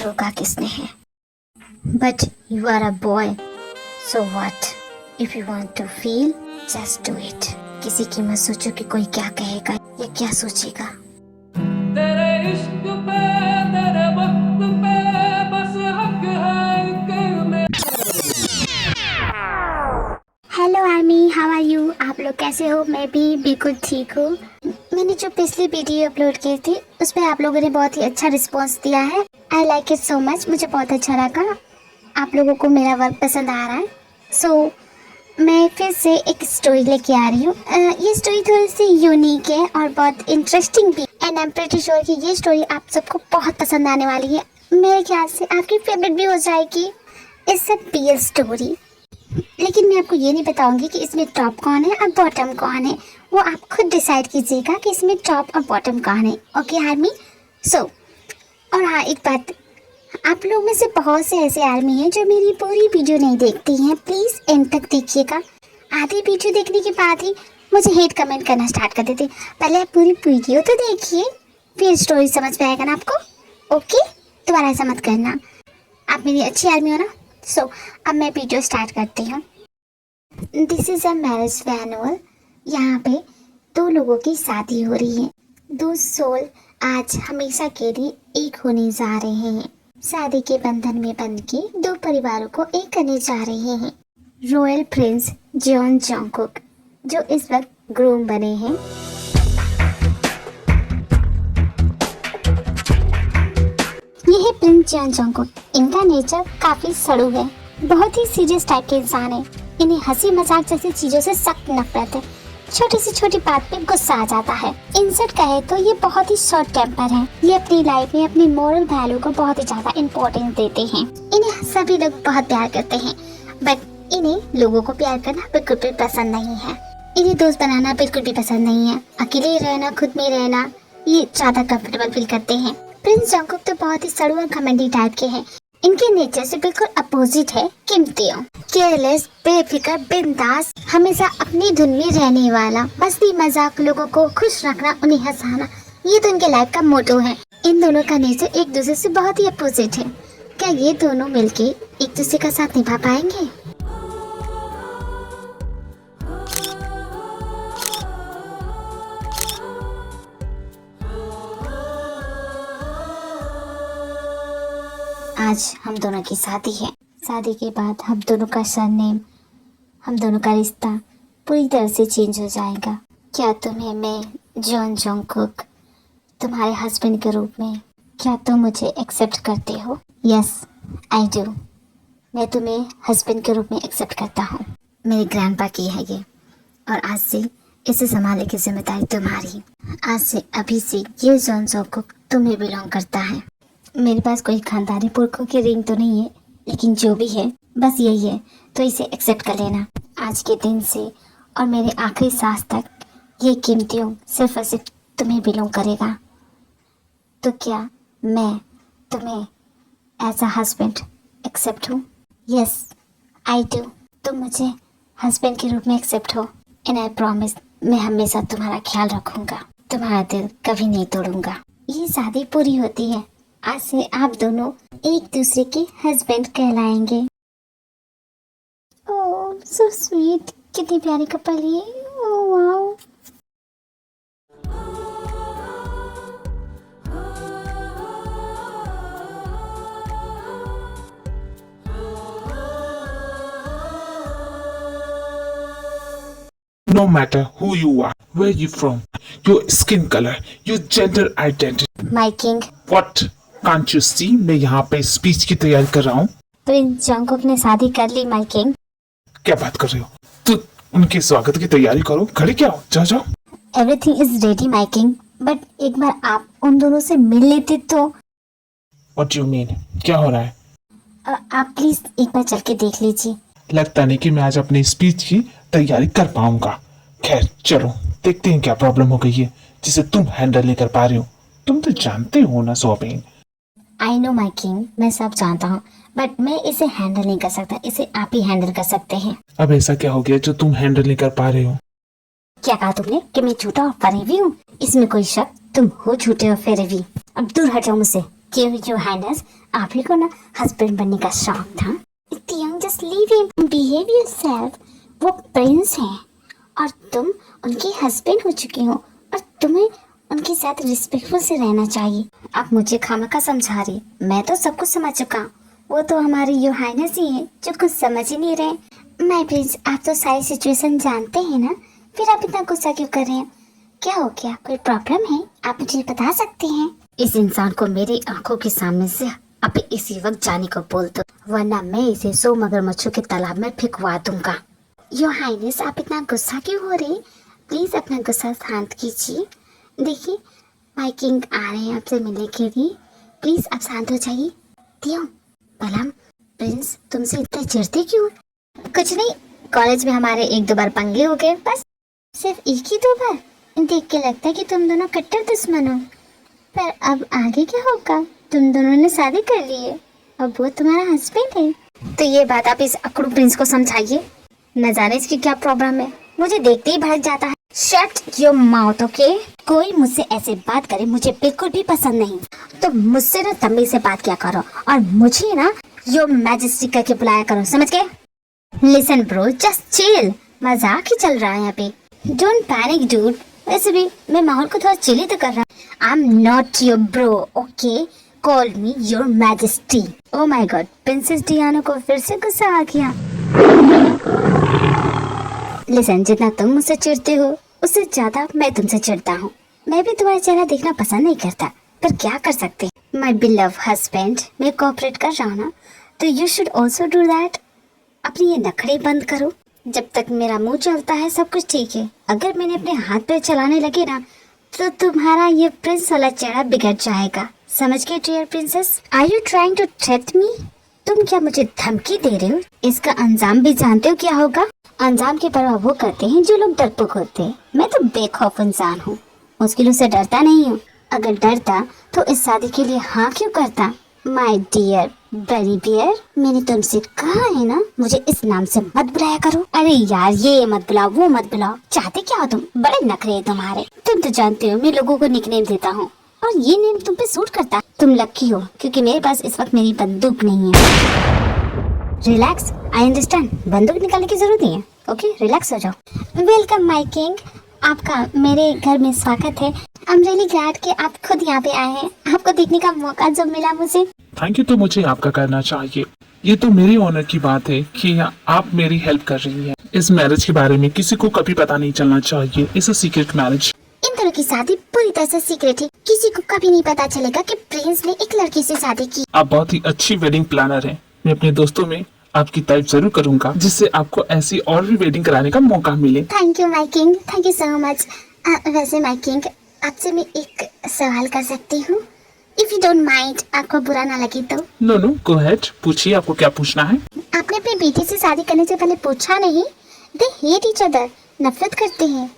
रोका किसने है? But you are a boy, so what? If you want to feel, just do it. किसी की मत सोचो कि कोई क्या कहेगा या क्या सोचेगा। तेरे इश्क पे तेरे वक्त पे बस हक है कि मैं। Hello army, how are you? आप लोग कैसे हो? मैं भी बिल्कुल ठीक हूँ। मैंने जो पिछली वीडियो अपलोड की थी उस पर आप लोगों ने बहुत ही अच्छा रिस्पांस दिया है। I like it so much. मुझे बहुत अच्छा लगा। आप लोगों को मेरा वर्क पसंद आ रहा है। सो मैं फिर से एक स्टोरी लेके आ रही हूँ। ये स्टोरी थोड़ी सी यूनिक है और बहुत इंटरेस्टिंग भी। And I am pretty sure कि ये स्टोरी आप सबको बहुत पसंद आने वाली है। मेरे ख्याल से आपकी फेवरेट भी हो जाएगी। It's a real story. लेकिन मैं आपको ये नहीं बताऊंगी कि इसमें टॉप कौन है और बॉटम कौन है। वो आप खुद डिसाइड कीजिएगा कि इसमें टॉप और बॉटम कौन है। Okay army? सो और हाँ, एक बात, आप लोग में से बहुत से ऐसे आर्मी हैं जो मेरी पूरी वीडियो नहीं देखती हैं। प्लीज़ एंड तक देखिएगा। आधी वीडियो देखने के बाद ही मुझे हेट कमेंट करना स्टार्ट कर देते। पहले आप पूरी वीडियो तो देखिए, फिर स्टोरी समझ में आएगा ना आपको। ओके, दोबारा ऐसा मत करना। आप मेरी अच्छी आर्मी हो ना। सो अब मैं वीडियो स्टार्ट करती हूँ। This is a marriage manual. यहाँ पे दो लोगों की शादी हो रही है। दो सोल आज हमेशा के लिए एक होने जा रहे हैं। शादी के बंधन में बंध के दो परिवारों को एक करने जा रहे हैं। रॉयल प्रिंस जॉन जॉन्गकुक जो इस वक्त ग्रूम बने हैं। ये है प्रिंस जॉन जॉन्गकुक। इनका नेचर काफी सड़ू है। बहुत ही सीरियस टाइप के इंसान है। इन्हें हंसी मजाक जैसी चीजों से सख्त नफरत है। छोटी से छोटी बात पे गुस्सा आ जाता है। इंसर्ट कहे तो ये बहुत ही शॉर्ट टेम्पर है। ये अपनी लाइफ में अपनी मोरल वैल्यू को बहुत ही ज्यादा इम्पोर्टेंस देते हैं। इन्हें सभी लोग बहुत प्यार करते हैं, बट इन्हें लोगों को प्यार करना बिल्कुल भी पसंद नहीं है। इन्हें दोस्त बनाना बिल्कुल भी पसंद नहीं है। अकेले रहना, खुद में रहना, ये ज्यादा कंफर्टेबल फील करते हैं। प्रिंस जॉन्गकुक तो बहुत ही सड़ू और घमंडी टाइप के हैं। इनके नेचर से बिल्कुल अपोजिट है किम तेयोंग। केयरलेस, बेफिक्र, बिंदास, हमेशा अपनी धुन में रहने वाला, मस्ती मजाक, लोगों को खुश रखना, उन्हें हंसाना, ये तो इनके लाइफ का मोटो है। इन दोनों का नेचर एक दूसरे से बहुत ही अपोजिट है। क्या ये दोनों मिलके एक दूसरे का साथ निभा पाएंगे? आज हम दोनों की शादी है। शादी के बाद हम दोनों का सरनेम, हम दोनों का रिश्ता पूरी तरह से चेंज हो जाएगा। क्या तुम्हें मैं जॉन जॉन्गकुक तुम्हारे हस्बैंड के रूप में, क्या तुम मुझे एक्सेप्ट करते हो? Yes I do. मैं तुम्हें हस्बैंड के रूप में एक्सेप्ट करता हूँ। मेरे ग्रैंडपा की है ये, और आज से इसे संभालने की जिम्मेदारी तुम्हारी। आज से अभी से ये जॉन जॉन्गकुक तुम्हें बिलोंग करता है। मेरे पास कोई खानदानी पुरखों की रिंग तो नहीं है, लेकिन जो भी है बस यही है, तो इसे एक्सेप्ट कर लेना। आज के दिन से और मेरे आखिरी सांस तक ये किम तेयोंग सिर्फ और सिर्फ तुम्हें बिलोंग करेगा। तो क्या मैं तुम्हें एज अ हस्बैंड एक्सेप्ट हूँ? Yes I do. तुम मुझे हस्बैंड के रूप में एक्सेप्ट हो, एंड आई प्रॉमिस मैं हमेशा तुम्हारा ख्याल रखूंगा, तुम्हारा दिल कभी नहीं तोड़ूंगा। ये शादी पूरी होती है। आज से आप दोनों एक दूसरे के हस्बैंड कहलाएंगे। ओह सो स्वीट, कितनी प्यारी कपल है। Oh wow. No matter who you are, where you from, your skin color, your gender identity. My king. What can't you see? मैं यहाँ पे स्पीच की तैयारी कर रहा हूँ। प्रिंस जॉन्गकुक ने शादी कर ली माय किंग। क्या बात कर रहे हो? तो उनके स्वागत की तैयारी करो। खड़े क्या हो? जाओ जाओ। Everything is ready my king, but एक बार आप उन दोनों से मिल लेते तो। What do you mean? क्या हो रहा है? आप प्लीज एक बार चल के देख लीजिए। लगता नहीं कि मैं आज अपनी स्पीच की तैयारी कर पाऊंगा। खैर चलो देखते हैं क्या प्रॉब्लम हो गई है जिसे तुम हैंडल नहीं कर पा रहे हो। तुम तो जानते हो ना Sobin. I know my king, मैं सब जानता हूँ, बट मैं इसे हैंडल नहीं कर सकता। इसे आप ही हैंडल कर सकते हैं। अब ऐसा क्या हो गया जो तुम हैंडल नहीं कर पा रहे हो? क्या कहा तुमने कि मैं झूठा और फरेबी हूँ? इसमें कोई शक? तुम हो झूठे और फरेबी। अब दूर हट जाओ मुझसे। क्यों योर हाइनेस, आप ही को ना हस्बैंड बनने का शौक था? Just leave him, behave yourself. वो प्रिंस हैं और तुम उनके हस्बैंड हो चुके हो और तुम्हें उनके साथ रिस्पेक्टफुल से रहना चाहिए। आप मुझे खामखा समझा रही, मैं तो सब कुछ समझ चुका हूँ। वो तो हमारी योर हाइनेस ही है जो कुछ समझ ही नहीं रहे। माय प्रिंस, आप तो सारी सिचुएशन जानते हैं ना, फिर आप इतना गुस्सा क्यों कर रहे हैं? क्या हो गया, कोई प्रॉब्लम है? आप मुझे बता सकते हैं? इस इंसान को मेरी आंखों के सामने से अभी इसी वक्त जाने को बोल दो, वरना मैं इसे 100 मगरमच्छों के तालाब में फेंकवा दूंगा। योर हाइनेस, आप इतना गुस्सा क्यों हो रही? प्लीज अपना गुस्सा शांत कीजिए। देखिए माय किंग आ रहे हैं आपसे मिलने के लिए, प्लीज आप शांत हो जाइए। दियो पलम, प्रिंस तुमसे इतना चिढ़ते क्यों? कुछ नहीं, कॉलेज में हमारे 1-2 बार पंगे हो गए, बस। सिर्फ 1 ही 2 बार? देख के लगता है कि तुम दोनों कट्टर दुश्मन हो। पर अब आगे क्या होगा? तुम दोनों ने शादी कर ली है, अब वो तुम्हारा हस्बैंड है। तो ये बात आप इस अकड़ू प्रिंस को समझाइए। न जाने इसकी क्या प्रॉब्लम है, मुझे देखते ही भड़क जाता है। Shut your mouth, okay? कोई मुझसे ऐसे बात करे मुझे बिल्कुल भी पसंद नहीं। तो मुझसे ना तमीज से बात किया करो और मुझे ना योर मैजेस्टी करके बुलाया करो, समझ गए? लिसन ब्रो, जस्ट चिल, मजाक ही चल रहा है यहाँ पे। Don't panic dude. वैसे भी मैं माहौल को थोड़ा चिल ही तो कर रहा हूँ। आई am not your bro, okay? Call me your majesty. Oh my God, princess Diana को फिर से गुस्सा आ गया। लिसन, जितना तुम मुझसे चिढ़ते हो उससे ज्यादा मैं तुमसे चिढ़ता हूँ। मैं भी तुम्हारा चेहरा देखना पसंद नहीं करता, पर क्या कर सकते। माय बिलव हस्बैंड, मैं कोऑपरेट कर रहा हूँ ना, तो you should also do that. अपनी ये नखरे बंद करो। जब तक मेरा मुंह चलता है सब कुछ ठीक है, अगर मैंने अपने हाथ पैर चलाने लगे ना तो तुम्हारा ये प्रिंस वाला चेहरा बिगड़ जाएगा, समझ गए dear princess? Are you trying to threat me? तुम क्या मुझे धमकी दे रहे हो? इसका अंजाम भी जानते हो क्या होगा? अंजाम की परवाह वो करते हैं जो लोग डरपोक होते हैं। मैं तो बेखौफ इंसान हूँ, मुश्किलों से डरता नहीं हूँ। अगर डरता तो इस शादी के लिए हाँ क्यों करता? माय डियर बेरी बियर, मैंने तुमसे कहा है ना मुझे इस नाम से मत बुलाया करो। अरे यार, ये मत बुलाओ, वो मत बुलाओ, चाहते क्या हो तुम? बड़े नखरे हैं तुम्हारे। तुम तो जानते हो मैं लोगों को निकनेम देता हूँ और ये नेम तुम पे सूट करता है। तुम लकी हो क्योंकि मेरे पास इस वक्त मेरी बंदूक नहीं है। रिलैक्स, आई अंडरस्टैंड, बंदूक निकालने की जरूरत नहीं है। ओके, रिलैक्स हो जाओ। वेलकम माय किंग, आपका मेरे घर में स्वागत है। आई एम रियली ग्लैड कि आप खुद यहाँ पे आए हैं। आपको देखने का मौका जो मिला मुझे। थैंक यू तो मुझे आपका करना चाहिए। ये तो मेरी ऑनर की बात है कि आप मेरी हेल्प कर रही हैं। इस मैरिज के बारे में किसी को कभी पता नहीं चलना चाहिए। It's a secret marriage. इन दोनों की शादी पूरी तरह से सीक्रेट है, किसी को कभी नहीं पता चलेगा कि प्रिंस ने एक लड़की से शादी की। आप बहुत ही अच्छी वेडिंग प्लानर हैं। मैं अपने दोस्तों में आपकी तारीफ जरूर करूंगा, जिससे आपको ऐसी और भी वेडिंग कराने का मौका मिले। Thank you my king, thank you so much. वैसे माय किंग, आपसे मैं एक सवाल कर सकती हूँ? इफ यू डोंट माइंड, आपको बुरा ना लगे तो। नो नो, गो अहेड, पूछिए आपको क्या पूछना है। आपने अपनी बेटी से शादी करने से पहले पूछा नहीं? दे हेट ईच अदर, नफरत करते हैं।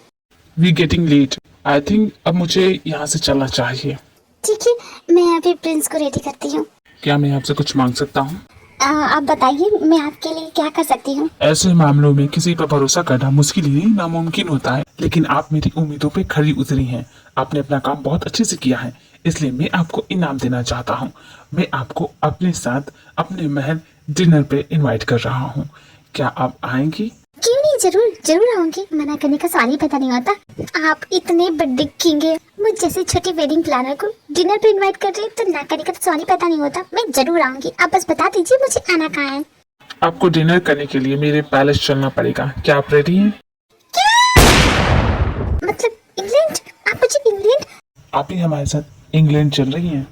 We getting late, I think अब मुझे यहाँ से चलना चाहिए। ठीक है, मैं अभी प्रिंस को रेडी करती हूँ। क्या मैं आपसे कुछ मांग सकता हूँ? आप बताइए, मैं आपके लिए क्या कर सकती हूँ? ऐसे मामलों में किसी पर भरोसा करना मुश्किल ही नहीं नामुमकिन होता है, लेकिन आप मेरी उम्मीदों पे खरी उतरी हैं। आपने अपना काम बहुत अच्छे से किया है, इसलिए मैं आपको इनाम देना चाहता हूँ। मैं आपको अपने साथ अपने महल डिनर पे इनवाइट कर रहा हूँ। क्या आप आएंगी? क्यों नहीं, जरूर जरूर आऊंगी। मना करने का सवाल ही पैदा नहीं होता। आप इतने बड़े किंग हैं, मुझ जैसे छोटे वेडिंग प्लानर को डिनर पे इनवाइट कर रहे हैं, तो ना करने का तो सवाल ही पैदा नहीं होता। मैं जरूर आऊंगी, आप बस बता दीजिए मुझे आना कहाँ है। आपको डिनर करने के लिए मेरे पैलेस चलना पड़ेगा। क्या आप रेडी हैं? मतलब इंग्लैंड? आप मुझे इंग्लैंड? आप ही हमारे साथ इंग्लैंड चल रही हैं।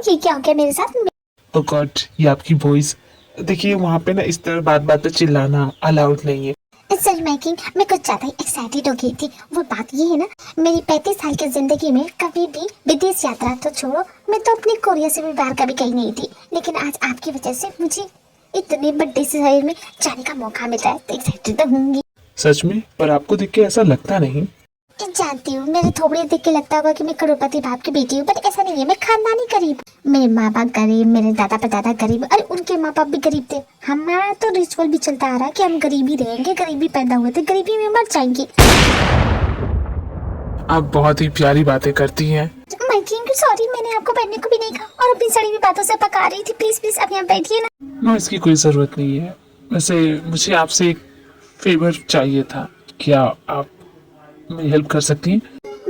ये क्या हो गया मेरे साथ? ओ गॉड, ये आपकी वॉइस। देखिए वहाँ पे ना इस तरह बात बात पे चिल्लाना अलाउड नहीं है। सर मैकिंग, मैं कुछ ज्यादा ही एक्साइटेड हो गई थी। वो बात ये है ना, मेरी 35 साल की जिंदगी में कभी भी विदेश यात्रा तो छोड़ो, मैं तो अपने कोरिया से भी बाहर कभी गई नहीं थी। लेकिन आज आपकी वजह से मुझे इतने बड़े शहर में जाने का मौका मिला है, तो एक्साइटेड तो होंगी। सच में? पर आपको देख के ऐसा लगता नहीं। जानती हूँ, मेरे थोबड़े देख के लगता होगा कि मैं करोड़पति बाप की बेटी हूँ, पर ऐसा नहीं है। मैं खानदानी गरीब, मेरे माँ बाप गरीब, मेरे दादा परदादा गरीब, अरे उनके माँ बाप भी गरीब थे। हमारा तो रिचुअल भी चलता आ रहा है कि हम गरीबी रहेंगे, गरीबी पैदा हुए थे, गरीबी में मर जाएंगे। आप बहुत ही प्यारी बातें करती हैं। माय किंग, अंकल सॉरी, मैंने आपको बैठने को भी नहीं कहा और अपनी सड़ी हुई बातों से पका रही थी। प्लीज प्लीज आप यहाँ बैठिए ना। नो, इसकी कोई ज़रूरत नहीं है। वैसे मुझे आपसे एक फेवर चाहिए था, क्या आप मेरी हेल्प कर सकती हैं?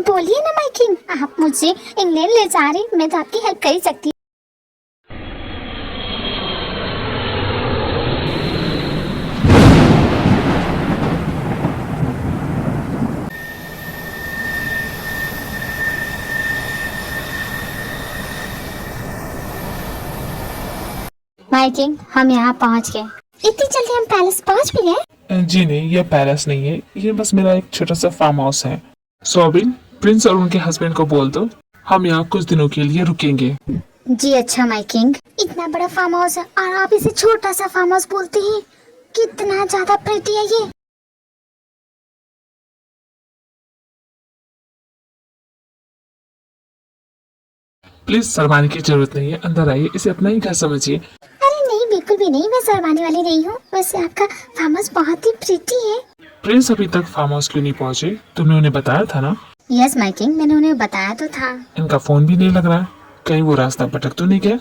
बोलिए ना माय किंग, आप मुझे इंग्लैंड ले जा रही, मैं तो आपकी हेल्प कर ही सकती हूँ। माय किंग, हम यहाँ पहुँच गए। इतनी जल्दी हम पैलेस पहुँच भी गए? जी नहीं, यह पैलेस नहीं है, ये बस मेरा एक छोटा सा फार्म हाउस है। सोबिन, प्रिंस और उनके हस्बैंड को बोल दो हम यहाँ कुछ दिनों के लिए रुकेंगे। जी अच्छा माय किंग। इतना बड़ा फार्म हाउस है और आप इसे छोटा सा फार्म हाउस बोलते हैं। कितना ज्यादा प्रिटी है ये। प्लीज शर्माने की जरूरत नहीं है, अंदर आइए, इसे अपना ही घर समझिए। अरे नहीं, बिल्कुल भी नहीं, मैं शर्माने वाली नहीं हूँ। वैसे आपका फार्म हाउस बहुत ही प्रिटी है। प्रिंस अभी तक फार्म हाउस क्यों नहीं पहुँचे? तुमने उन्हें बताया था ना? यस माय किंग, मैंने उन्हें बताया तो था। इनका फोन भी नहीं लग रहा, कहीं वो रास्ता भटक तो नहीं गया?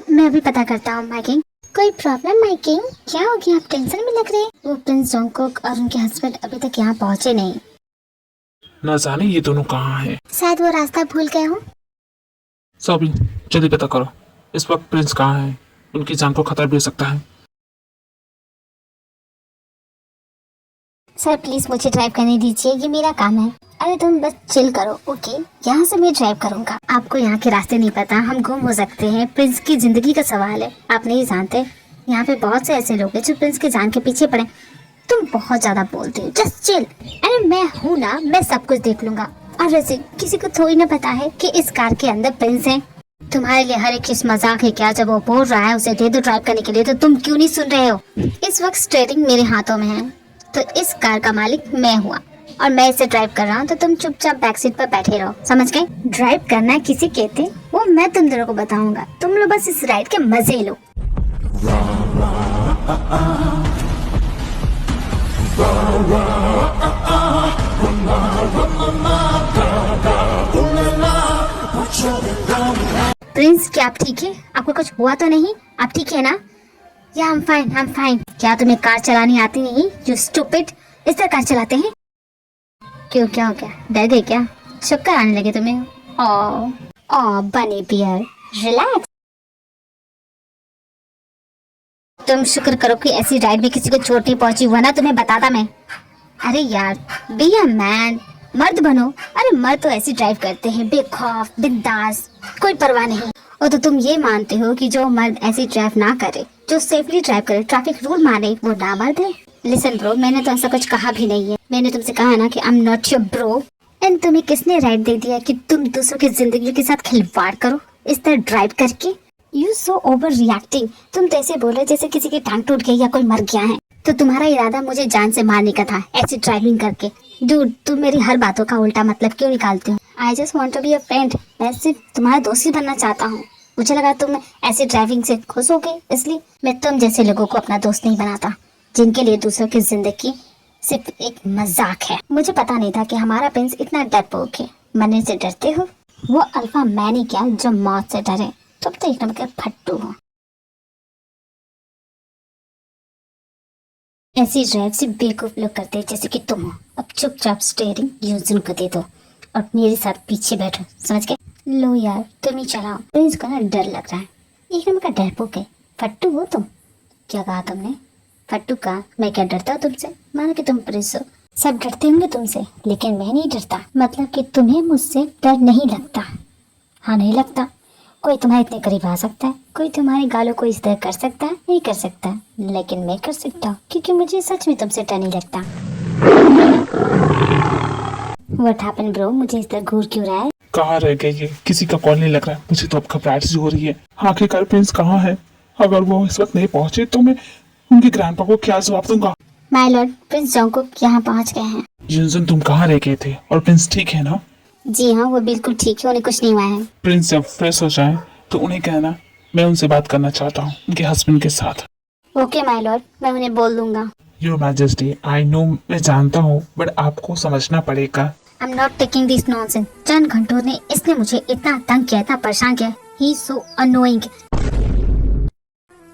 मैं अभी पता करता हूँ माय किंग। कोई प्रॉब्लम माय किंग? क्या हो गया, आप टेंशन में लग रहे हैं? वो प्रिंस जोंगकोक और उनके हस्बैंड अभी तक यहाँ पहुँचे नहीं। न जाने ये दोनों कहाँ हैं। शायद वो रास्ता भूल गए हो। सोबिन, जल्दी पता करो इस वक्त प्रिंस कहाँ है, उनकी जान को खतरा भी हो सकता है। सर प्लीज मुझे ड्राइव करने दीजिए, ये मेरा काम है। अरे तुम बस चिल करो, ओके? यहाँ से मैं ड्राइव करूँगा। आपको यहाँ के रास्ते नहीं पता, हम गुम हो सकते हैं। प्रिंस की जिंदगी का सवाल है, आप नहीं जानते। यहाँ पे बहुत से ऐसे लोग हैं जो प्रिंस के जान के पीछे पड़े। तुम बहुत ज्यादा बोलते हो, जस्ट चिल। अरे मैं हूँ ना, मैं सब कुछ देख लूंगा। और वैसे किसी को थोड़ी ना पता है कि इस कार के अंदर प्रिंस है। तुम्हारे लिए हर एक चीज मजाक है क्या? जब वो बोल रहा है उसे दे दो ड्राइव करने के लिए, तो तुम क्यों नहीं सुन रहे हो? इस वक्त स्टीयरिंग मेरे हाथों में है, तो इस कार का मालिक मैं हुआ और मैं इसे ड्राइव कर रहा हूँ, तो तुम चुपचाप बैक सीट पर बैठे रहो, समझ गए? ड्राइव करना किसे कहते वो मैं तुम दोनों को बताऊंगा। तुम लोग बस इस राइड के मजे लो। प्रिंस, क्या आप ठीक है? आपको कुछ हुआ तो नहीं? आप ठीक है ना? या I'm fine। क्या तुम्हें कार चलानी आती नहीं? You stupid! इस तरह कार चलाते हैं? क्यों, क्या हो गया? डर गए क्या? चक्कर आने लगे तुम्हें? ओ बनी बियर, रिलैक्स। तुम शुक्र करो कि ऐसी राइड में किसी को चोट नहीं पहुंची, वरना तुम्हें बताता मैं। अरे यार, बी अ मैन, मर्द बनो। अरे मर्द तो ऐसी ड्राइव करते हैं, बेखौफ, बिंदास, कोई परवाह नहीं। और तो तुम ये मानते हो कि जो मर्द ऐसी ड्राइव ना करे, जो सेफली ड्राइव करे, ट्रैफिक रूल माने, वो ना मर्द है? लिसन ब्रो, मैंने तो ऐसा कुछ कहा भी नहीं है। मैंने तुमसे कहा ना कि आई am not your bro. And तुम्हें किसने राइट दे दिया कि तुम दूसरों की जिंदगी के साथ खिलवाड़ करो इस तरह ड्राइव करके? You so over reacting. तुम तो ऐसे बोल रहे जैसे किसी की टांग टूट गई या कोई मर गया है। तो तुम्हारा इरादा मुझे जान से मारने का था ऐसी ड्राइविंग करके। डूड, तुम मेरी हर बातों का उल्टा मतलब क्यों निकालते हो? I just want to be a friend. मैं सिर्फ तुम्हारा दोस्त ही बनना चाहता हूँ। मुझे लगा तुम ऐसी ड्राइविंग से खुश हो गए, इसलिए। मैं तुम जैसे लोगों को अपना दोस्त नहीं बनाता, जिनके लिए दूसरों की जिंदगी सिर्फ एक मजाक है। मुझे पता नहीं था कि हमारा प्रिंस इतना डरपोक है। मरने से डरते हो? वो अल्फा मैन ही क्या जो मौत से डरे? तुम तो एक नंबर के फट्टू हो। ऐसी ड्राइव से बेवकूफ लोग करते हैं जैसे कि तुम हो। अब चुपचाप स्टीयरिंग यूजन को दे दो और मेरे साथ पीछे बैठो, समझ गए? लो यार, तुम ही चलाओ। प्रिंस को ना डर लग रहा है, एक नंबर का डरपोक है। फट्टू हो तुम। क्या कहा तुमने? फट्टू कहा? मैं क्या डरता हूँ तुमसे? मानो कि तुम प्रिंस हो। सब डरते होंगे तुमसे, लेकिन मैं नहीं डरता। मतलब कि तुम्हें मुझसे डर नहीं लगता। हाँ, नहीं लगता। कोई तुम्हारे इतने करीब आ सकता है, कोई तुम्हारे गालों को इस तरह कर सकता है? नहीं कर सकता, लेकिन मैं कर सकता हूँ, क्योंकि मुझे सच में तुमसे डर नहीं लगता। What happened bro? मुझे इस तरह घूर क्यों रहा है? कहाँ रह गई ये? किसी का कॉल नहीं लग रहा है, मुझे तो अब घबराहट सी हो रही है। आखिरकार प्रिंस कहाँ है? अगर वो इस वक्त नहीं पहुंचे तो मैं उनके ग्रैंडपा को क्या जवाब दूंगा? माय लॉर्ड, प्रिंस जोंगकोक यहाँ पहुँच गए हैं। युनजुन, तुम कहाँ रह गए थे? और प्रिंस ठीक है ना? जी हाँ, वो बिल्कुल ठीक है, उन्हें कुछ नहीं हुआ है। प्रिंस जब फ्रेश हो जाए तो उन्हें कहना मैं उनसे बात करना चाहता हूँ, उनके हस्बैंड के साथ। ओके माय लॉर्ड, मैं उन्हें बोल दूंगा। योर मैजेस्टी, आई नो, मैं जानता हूँ, बट आपको समझना पड़ेगा। I am not taking this nonsense. चंद घंटों ने इसने मुझे इतना तंग किया, इतना परेशान किया। ही सो अनोइंग।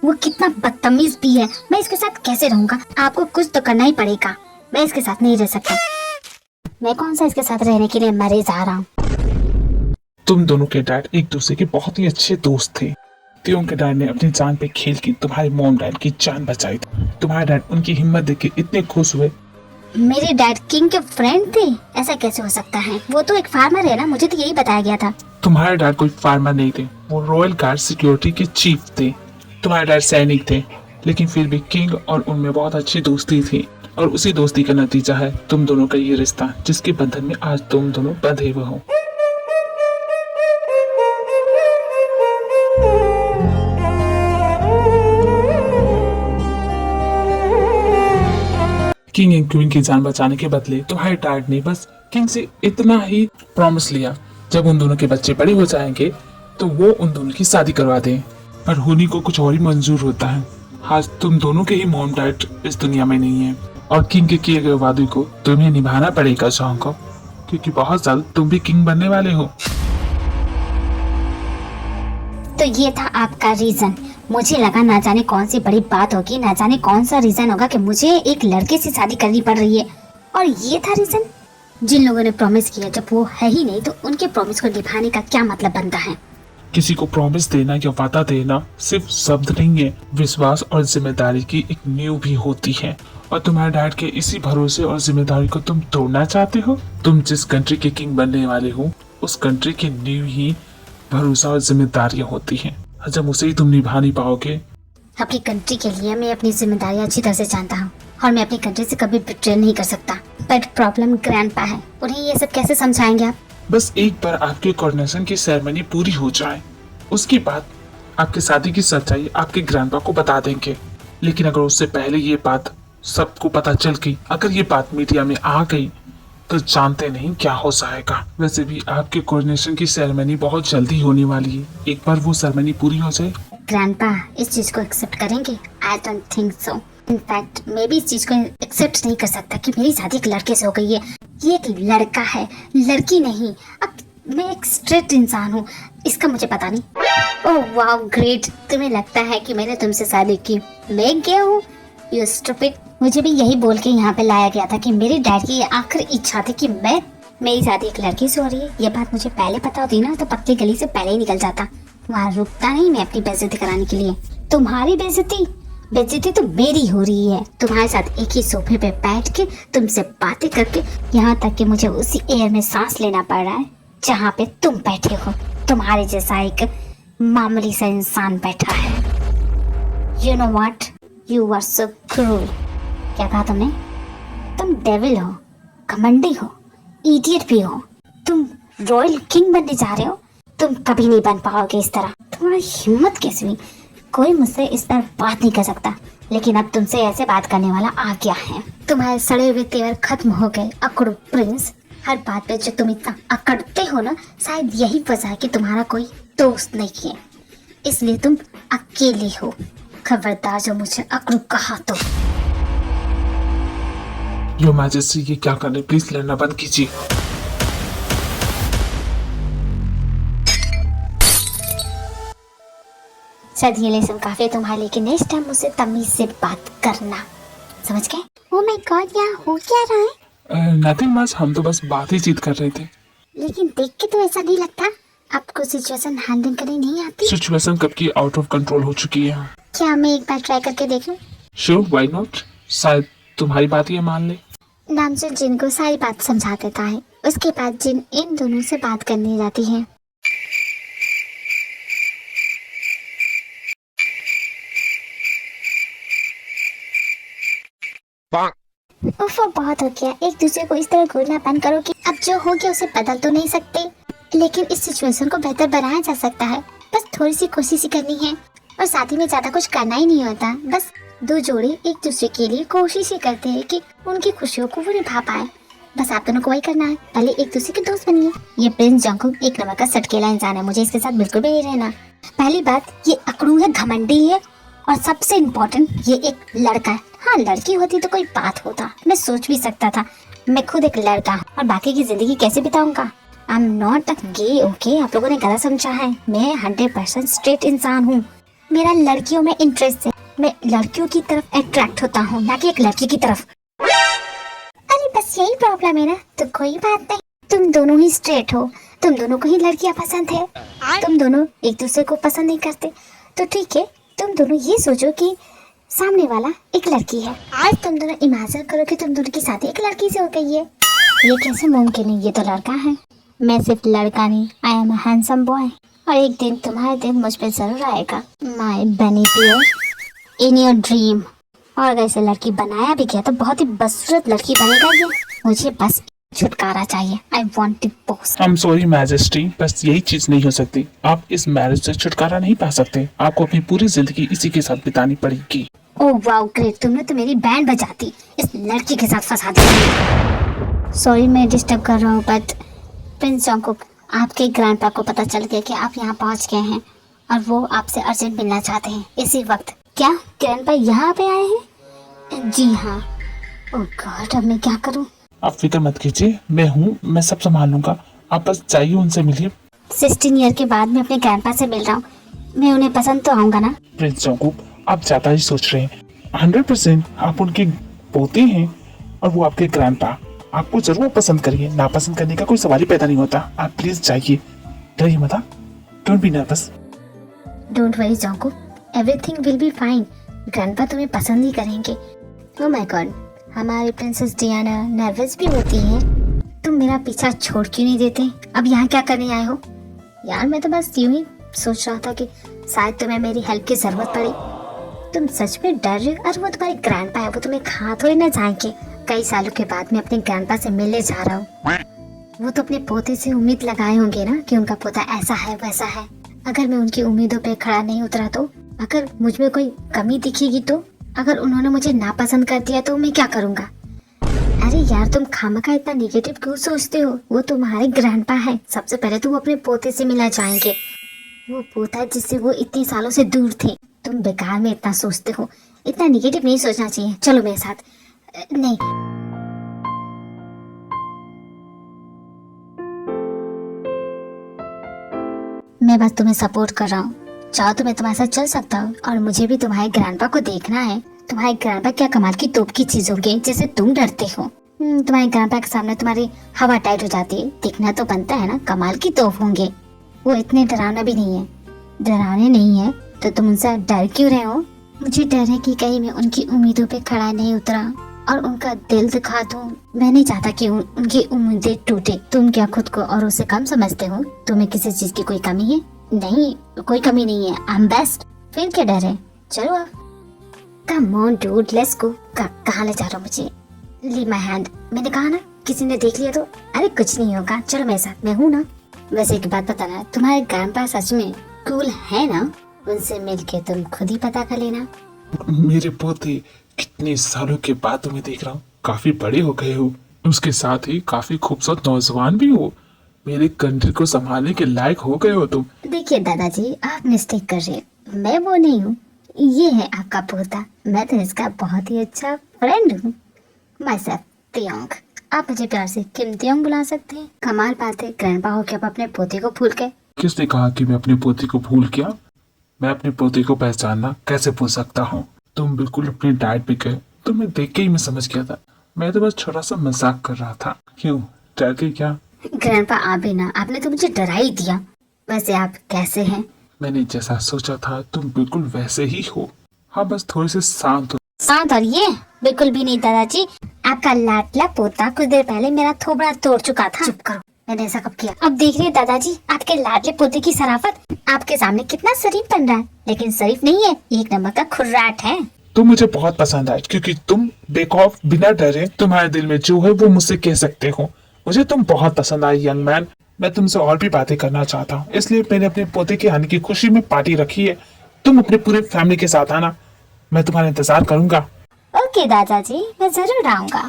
वो कितना बदतमीज भी है। मैं इसके साथ कैसे रहूंगा? आपको कुछ तो करना ही पड़ेगा। मैं इसके साथ नहीं रह सकता। मैं कौन सा इसके साथ रहने के लिए मरे जा रहा हूँ। तुम दोनों के डैड एक दूसरे के बहुत ही अच्छे दोस्त थे। तियों के डैड ने अपनी जान पे खेल के तुम्हारे मॉम डैड की जान बचाई थी। तुम्हारे डैड उनकी हिम्मत देख के इतने खुश हुए। मेरे डैड किंग के फ्रेंड थे? ऐसा कैसे हो सकता है? वो तो एक फार्मर है ना, मुझे तो यही बताया गया था। तुम्हारे डैड कोई फार्मर नहीं थे, वो रॉयल गार्ड सिक्योरिटी के चीफ थे। तुम्हारे डैड सैनिक थे, लेकिन फिर भी किंग और उनमें बहुत अच्छी दोस्ती थी, और उसी दोस्ती का नतीजा है तुम दोनों का ये रिश्ता, जिसके बंधन में आज तुम दोनों बंधे हुए हो। किंग एंड क्वीन की जान बचाने के बदले तुम्हारे डैड ने बस किंग से इतना ही प्रॉमिस लिया, जब उन दोनों के बच्चे बड़े हो जाएंगे तो वो उन दोनों की शादी करवा दें। पर होनी को कुछ और ही मंजूर होता है। आज तुम दोनों के ही मॉम डैड इस दुनिया में नहीं है, और किंग के किए गए वादे को तुम्हें निभाना पड़ेगा शांको, क्योंकि बहुत जल्द तुम भी किंग बनने वाले हो। तो ये था आपका रीजन। मुझे लगा ना जाने कौन सी बड़ी बात होगी, ना जाने कौन सा रीजन होगा कि मुझे एक लड़के से शादी करनी पड़ रही है, और ये था रीजन। जिन लोगों ने प्रॉमिस किया, जब वो है ही नहीं तो उनके प्रॉमिस को निभाने का क्या मतलब बनता है? किसी को प्रॉमिस देना या वादा देना सिर्फ शब्द नहीं है, विश्वास और जिम्मेदारी की एक नींव भी होती है। और तुम्हारे डैड के इसी भरोसे और जिम्मेदारी को तुम तोड़ना चाहते हो? तुम जिस कंट्री के किंग बनने वाले हो, उस कंट्री की नींव ही भरोसा और जिम्मेदारियां होती हैं। जब उसे ही तुम निभा नहीं पाओगे। अपनी कंट्री के लिए मैं अपनी जिम्मेदारी अच्छी तरह से जानता हूँ, और मैं अपनी कंट्री से कभी बिट्रे नहीं कर सकता। बट प्रॉब्लम ग्रैंडपा है, उन्हें ये सब कैसे समझाएंगे आप? बस एक बार आपके कोरोनेशन की सेरेमनी पूरी हो जाए, उसके बाद आपकी शादी की सच्चाई आपके ग्रैंडपा को बता देंगे। लेकिन अगर उससे पहले ये बात सबको पता चल गई, अगर ये बात मीडिया में आ गई, तो जानते नहीं क्या हो जाएगा। वैसे भी आपके कोरोनेशन की सेरेमनी बहुत जल्दी होने वाली है। एक बार वो सेरेमनी पूरी हो जाए। ग्रैंडपा इस चीज को एक्सेप्ट करेंगे? I don't think so. In fact मैं भी इस चीज को एक्सेप्ट नहीं कर सकता कि मेरी शादी एक लड़के से हो गई है। ये एक लड़का है, लड़की नहीं। अब मैं एक स्ट्रेट इंसान हूँ, इसका मुझे पता नहीं। ओह वाओ ग्रेट, तुम्हें लगता है कि मैंने तुमसे शादी की? मैं क्या हूँ? You stupid. मुझे भी यही बोल के यहाँ पे लाया गया था कि मेरे डैड की आखिरी इच्छा थी कि मेरी शादी एक लड़की से हो रही है। ये बात मुझे पहले पता होती ना तो पतली गली से पहले ही निकल जाता। वहाँ रुकता नहीं मैं अपनी बेइज्जती कराने के लिए। तुम्हारी बेइज्जती तो मेरी हो रही है। तुम्हारे साथ एक ही सोफे पे बैठ के, तुमसे बातें करके, यहाँ तक कि मुझे उसी एयर में सांस लेना पड़ रहा है जहाँ पे तुम बैठे हो। तुम्हारे जैसा एक मामूली सा इंसान बैठा है। You know what, you are so cruel. क्या कहा तुमने? तुम डेविल हो, घमंडी हो, इडियट भी हो। तुम रॉयल किंग बनने जा रहे हो। तुम कभी नहीं बन पाओगे इस तरह। तुम्हारी हिम्मत कैसे हुई? कोई मुझसे इस तरह बात नहीं कर सकता, लेकिन अब तुमसे ऐसे बात करने वाला आ गया है। तुम्हारे सड़े हुए तेवर खत्म हो गए अकड़ू प्रिंस। हर बात पे जो तुम इतना अकड़ते हो ना, शायद यही वजह है कि तुम्हारा कोई दोस्त नहीं है, इसलिए तुम अकेले हो। खबरदार जो मुझे अकड़ू कहा तो। योर मैजेस्टी, ये क्या कर रहे? प्लीज लड़ना बंद कीजिए। शायद ये लेसन काफी है तुम्हारे, लेकिन नेक्स्ट टाइम मुझसे तमीज से बात करना, समझ गए? ओह माय गॉड, यहाँ हो क्या रहा है? नथिंग मच, हम तो बस बात ही चीत कर रहे थे। लेकिन देख के तो ऐसा नहीं लगता आपको सिचुएशन हैंडल करनी नहीं आती। सिचुएशन कब की आउट ऑफ कंट्रोल हो चुकी है। क्या मैं एक बार ट्राई करके देख लूं? Sure, why not. शायद तुम्हारी बात ये मान ले। नामजुन जिन को सारी बात समझा देता है, उसके बाद जिन इन दोनों से बात करने जाती है। उफ़, बहुत हो गया। एक दूसरे को इस तरह घूरना बंद करो कि अब जो हो गया उसे बदल तो नहीं सकते, लेकिन इस सिचुएशन को बेहतर बनाया जा सकता है। बस थोड़ी सी कोशिश ही करनी है, और साथ ही में ज्यादा कुछ करना ही नहीं होता। बस दो जोड़े एक दूसरे के लिए कोशिश ही करते हैं कि उनकी खुशियों को वो निभा पाए। बस आप दोनों को वही करना है, पहले एक दूसरे के दोस्त बनिए। ये प्रिंस जंगकुक एक नंबर का सटकेला इंसान है, मुझे इसके साथ बिल्कुल भी नहीं रहना। पहली बात, ये अकड़ू है, घमंडी है, और सबसे इम्पोर्टेंट ये एक लड़का है। हाँ, लड़की होती तो कोई बात होता, मैं सोच भी सकता था। मैं खुद एक लड़का हूँ और बाकी की जिंदगी कैसे बिताऊंगा। I am not a gay, okay? आप लोगों ने गलत समझा है। मैं 100% स्ट्रेट इंसान हूँ। मेरा लड़कियों में इंटरेस्ट है। मैं लड़कियों की तरफ अट्रैक्ट होता हूँ, ना कि एक लड़की की तरफ। अरे बस यही प्रॉब्लम है ना, तो कोई बात नहीं। तुम दोनों ही स्ट्रेट हो, तुम दोनों को ही लड़कियां पसंद है, तुम दोनों एक दूसरे को पसंद नहीं करते, तो ठीक है, तुम दोनों ये सोचो कि सामने वाला एक लड़की है। आज तुम दोनों इमेजिन करो कि तुम दोनों की शादी एक लड़की से हो गई है। ये कैसे मुमकिन है? ये तो लड़का है। मैं सिर्फ लड़का नहीं, I am a handsome boy. और एक दिन तुम्हारा दिन मुझ पे जरूर आएगा, माय बनी डियर, इन योर ड्रीम। और अगर इसे लड़की बनाया भी गया तो बहुत ही बदसूरत लड़की बनेगा ये। मुझे बस छुटकारा चाहिए। I want divorce. I am sorry majesty, बस यही चीज नहीं हो सकती। आप इस मैरिज से छुटकारा नहीं पा सकते। आपको अपनी पूरी जिंदगी इसी के साथ बितानी पड़ेगी। ओह वाओ ग्रेट, तुमने तो मेरी बैंड बजाती इस लड़की के साथ फंसा दिया। सॉरी मैं डिस्टर्ब कर रहा हूँ, बट प्रिंस जोंगकुक, आपके ग्रैंडपा को पता चल गया कि आप यहाँ पहुँच गए हैं और वो आपसे अर्जेंट मिलना चाहते हैं इसी वक्त। क्या ग्रैंडपा यहाँ पे आए हैं? जी हाँ। ओह गॉड, अब मैं क्या करूँ? आप फिक्र मत कीजिए, मैं हूँ, मैं सब संभाल लूंगा। आप बस जाइए, उनसे मिलिए। 16 ईयर के बाद मैं अपने ग्रैंडपा से मिल रहा हूँ, मैं उन्हें पसंद तो आऊंगा ना? प्रिंस जोंगकुक, आप ज्यादा ही सोच रहे हैं। 100% आप उनके पोते हैं और वो आपके ग्रैंडपा। आपको जरूर पसंद करिए, नापसंद करने का कोई सवाल ही पैदा नहीं होता। आप प्लीज जाइए, डरिए मत। Don't be nervous. Don't worry Jungkook, everything will be fine. Grandpa तुम्हें पसंद ही करेंगे। ओह माय गॉड, हमारी प्रिंसेस डियाना नर्वस भी होती है। तुम मेरा पीछा छोड़ क्यों नहीं देते? अब यहाँ क्या करने आए हो? यार मैं तो बस यूं ही सोच रहा था कि शायद तुम्हें मेरी हेल्प की जरूरत पड़ी। तुम सच में डर रहे हो? और वो तुम्हारे ग्रैंडपा है, वो तुम्हें खा थोड़ी ना जाएंगे। कई सालों के बाद मैं अपने ग्रैंडपा से मिलने जा रहा हूँ। वो तो अपने पोते से उम्मीद लगाए होंगे ना कि उनका पोता ऐसा है वैसा है। अगर मैं उनकी उम्मीदों पे खड़ा नहीं उतरा तो, अगर मुझ में कोई कमी दिखेगी तो, अगर उन्होंने मुझे नापसंद कर दिया तो मैं क्या करूँगा? अरे यार तुम खामखा इतना निगेटिव क्यों सोचते हो? वो तुम्हारे ग्रैंडपा है। सबसे पहले तो वो अपने पोते से मिलना चाहेंगे। वो पोता जिससे वो इतने सालों से दूर थे। तुम बेकार में इतना सोचते हो। इतना निगेटिव नहीं सोचना चाहिए। चलो मेरे साथ। नहीं, मैं बस तुम्हें सपोर्ट कर रहा हूँ। चाहो तो मैं तुम्हारे साथ चल सकता हूँ। और मुझे भी तुम्हारे ग्रैंडपा को देखना है। तुम्हारे ग्रैंडपा क्या कमाल की तोप की चीज होंगे जिसे तुम डरते हो। तुम्हारे ग्रैंडपा के सामने तुम्हारी हवा टाइट हो जाती है। देखना तो बनता है ना, कमाल की तोप होंगे। वो इतने डरावना भी नहीं है। डरावने नहीं है तो तुम उनसे डर क्यों रहे हो? मुझे डर है कि कहीं मैं उनकी उम्मीदों पे खड़ा नहीं उतरा और उनका दिल दुखा दूं। मैं नहीं चाहता कि उनकी उम्मीदें टूटे। तुम क्या खुद को और उसे कम समझते हो? तुम्हें किसी चीज की कोई कमी है? नहीं, कोई कमी नहीं है। I am best. फिर क्या डर है? चलो आप। Come on dude, let's go. कहाँ ले जा रहा हो मुझे? Leave my hand. मैंने कहा ना, किसी ने देख लिया तो? अरे कुछ नहीं होगा, चलो मेरे साथ, मैं हूँ ना। वैसे एक बात बताना, तुम्हारे ग्रैंडपा सच में कूल है ना? उनसे मिलके तुम खुद ही पता कर लेना। मेरे पोते, कितने सालों के बाद तुम्हें देख रहा हूँ। काफी बड़े हो गए हो, उसके साथ ही काफी खूबसूरत नौजवान भी हो। मेरे कंट्री को संभालने के लायक हो गए हो तुम। देखिए दादाजी, आप मिस्टेक कर रहे हैं। मैं वो नहीं हूँ, ये है आपका पोता। मैं तो इसका बहुत ही अच्छा फ्रेंड हूँ। माय सेल्फ तियोंग। आप मुझे प्यार से किम तियोंग बुला सकते हैं। कमाल बात है, ग्रैंडपा हो के आप अपने पोते को भूल गए। किसने कहा कि मैं अपने पोते को भूल गया? मैं अपने पोते को पहचानना कैसे भूल सकता हूँ? तुम बिल्कुल अपनी डाइट पे गए, तुम्हें देख के ही मैं समझ गया था। मैं तो बस छोटा सा मजाक कर रहा था। क्यों, डर गए क्या? ग्रैंडपा आप भी ना, आपने तो मुझे डरा ही दिया। वैसे आप कैसे हैं? मैंने जैसा सोचा था तुम बिल्कुल वैसे ही हो। हाँ, बस थोड़े से शांत हो। शांत? और ये बिल्कुल भी नहीं दादाजी। आपका लाडला पोता कुछ देर पहले मेरा थोबड़ा तोड़ चुका था। चुप करो, मैंने ऐसा कब किया? अब देख रही है दादाजी, आपके लाडले पोते की शराफत। आपके सामने कितना शरीफ बन रहा है, लेकिन शरीफ नहीं है, एक नंबर का खुर्राट है। तुम मुझे बहुत पसंद आए क्योंकि तुम बेखौफ, बिना डरे, तुम्हारे दिल में जो है वो मुझसे कह सकते हो। मुझे तुम बहुत पसंद आए यंग मैन। मैं तुमसे और भी बातें करना चाहता हूँ, इसलिए मैंने अपने पोते के आने की खुशी में पार्टी रखी है। तुम अपने पूरे फैमिली के साथ आना, मैं तुम्हारा इंतजार करूंगा। ओके दादाजी, मैं जरूर आऊंगा।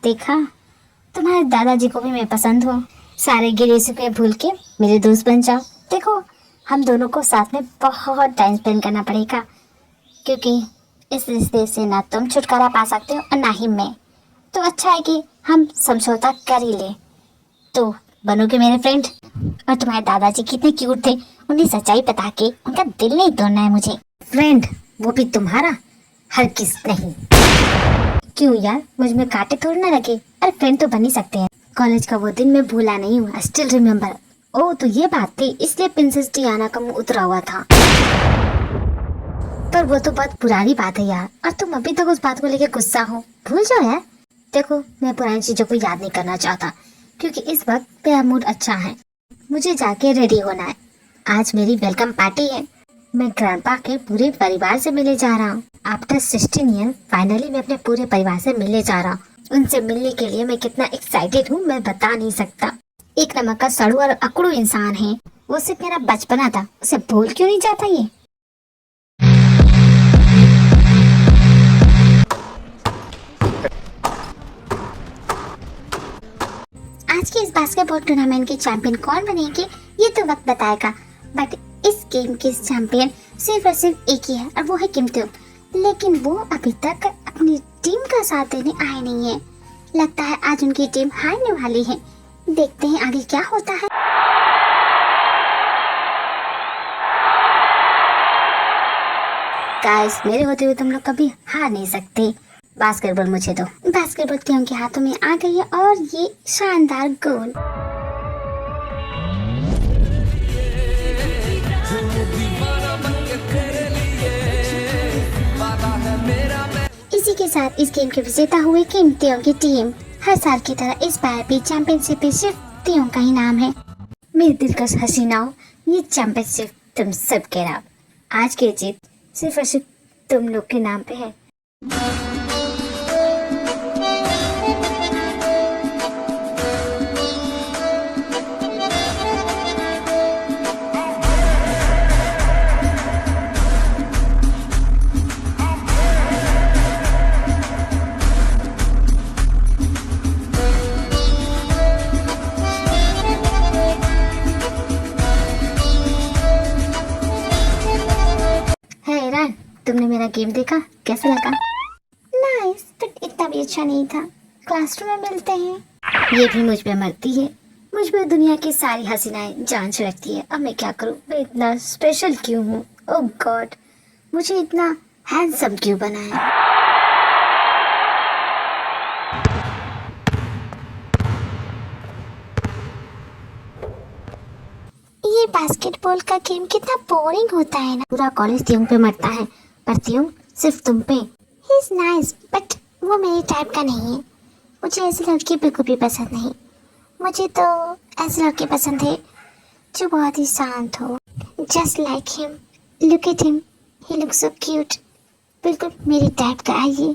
देखा, तुम्हारे दादाजी को भी मैं पसंद हूँ। सारे गिले शिकवे भूल के मेरे दोस्त बन जाओ। देखो, हम दोनों को साथ में बहुत टाइम स्पेंड करना पड़ेगा। क्योंकि इस रिश्ते से ना तुम छुटकारा पा सकते हो और ना ही मैं। तो अच्छा है कि हम समझौता कर ही ले। तो बनोगे मेरे फ्रेंड। और तुम्हारे दादाजी कितने क्यूट थे, उन्हें सच्चाई बता के उनका दिल नहीं तोड़ना है मुझे। फ्रेंड, वो भी तुम्हारा, हर किस नहीं। क्यों यार, मुझ में कांटे थोड़ी ना लगे। अरे फ्रेंड तो बन ही सकते हैं। कॉलेज का वो दिन मैं भूला नहीं हूँ, आई स्टिल रिमेम्बर। ओह तो ये बात थी, इसलिए प्रिंसेस डियाना का मुंह उतरा हुआ था। पर वो तो बहुत पुरानी बात है यार, और तुम अभी तक उस बात को लेकर गुस्सा हो। भूल जाओ यार। देखो, मैं पुरानी चीजों को याद नहीं करना चाहता, क्योंकि इस वक्त मेरा मूड अच्छा है। मुझे जाके रेडी होना है। आज मेरी वेलकम पार्टी है। मैं ग्रैंडपा के पूरे परिवार से मिलने जा रहा हूँ। आफ्टर 16 ईयर फाइनली मैं अपने पूरे परिवार से मिलने जा रहा हूँ। उनसे मिलने के लिए मैं कितना एक्साइटेड हूँ मैं बता नहीं सकता। एक नमक का सड़ू और अकड़ू इंसान है। वो सिर्फ मेरा बचपना था, उसे भूल क्यों नहीं जाता ये। आज के इस बास्केटबॉल टूर्नामेंट के चैंपियन कौन बनेंगे ये तो वक्त बताएगा, बट इस गेम के चैंपियन सिर्फ और सिर्फ एक ही है और वो है किम ट्यूब। लेकिन वो अभी तक अपनी टीम का साथ देने आए नहीं है। लगता है आज उनकी टीम हारने वाली है। देखते हैं आगे क्या होता है। गाइस, मेरे होते हुए तुम लोग कभी हार नहीं सकते। बास्केटबॉल मुझे दो। बास्केटबॉल टीम के हाथों में आ गई है और ये शानदार गोल। इसी के साथ इस गेम के विजेता हुए किम त्योंग की टीम। हर साल की तरह इस बार भी चैंपियनशिप में सिर्फ त्योंग का ही नाम है। मेरे दिलकश हसीनाओं, ये चैंपियनशिप तुम सब के नाम। आज की जीत सिर्फ और सिर्फ तुम लोग के नाम पे है। तुमने मेरा गेम देखा, कैसा लगा? नाइस, बट इतना भी अच्छा नहीं था। क्लासरूम में मिलते हैं। ये भी मुझ पे मरती है। मुझ पे दुनिया की सारी हसीनाएं जान छिड़कती है। अब मैं क्या करूं? मैं इतना स्पेशल क्यों हूँ? ओह गॉड, मुझे इतना हैंडसम क्यों बनाया? ये बास्केटबॉल का गेम कितना बोरिंग होता है ना। पूरा कॉलेज त्योंग पे मरता है, पर त्योंग सिर्फ तुम पे। ही इज नाइस, बट वो मेरे टाइप का नहीं है। मुझे ऐसी लड़की बिल्कुल भी पसंद नहीं। मुझे तो ऐसे लड़के पसंद है जो बहुत ही शांत हो। Just like him, look at him, he looks so cute. बिल्कुल मेरे टाइप का है ये।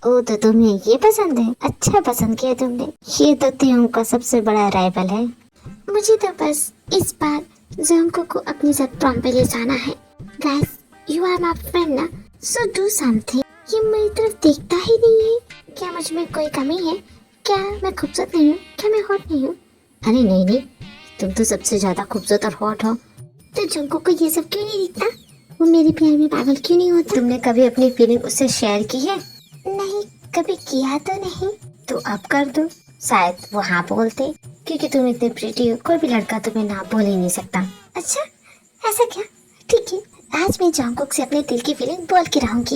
ओ तो तुम्हें ये पसंद है? अच्छा पसंद किया तुमने। ये तो त्योंग का सबसे बड़ा राइवल है। मुझे तो बस इस बार जंगकुक को अपने साथ प्रॉम पे ले जाना है। Guys, you are my friend ना, सो डू समथिंग। ये मेरी तरफ देखता ही नहीं है। क्या मुझ में कोई कमी है? क्या मैं खूबसूरत नहीं हूँ? क्या मैं हॉट नहीं हूँ? अरे नहीं नहीं, तुम तो सबसे ज्यादा खूबसूरत और हॉट हो। तो जंगकुक को ये सब क्यों नहीं दिखता? वो मेरे प्यार में पागल क्यों नहीं होता? तुमने कभी अपनी फीलिंग उससे शेयर की है? नहीं, कभी किया तो नहीं। तो अब कर दो। शायद वो हाँ बोलते, क्योंकि तुम इतनी प्रीटी हो, कोई भी लड़का तुम्हें ना बोल ही नहीं सकता। अच्छा, ऐसा क्या? ठीक है, आज मैं जंगकुक से अपने दिल की फीलिंग बोल के रहूंगी।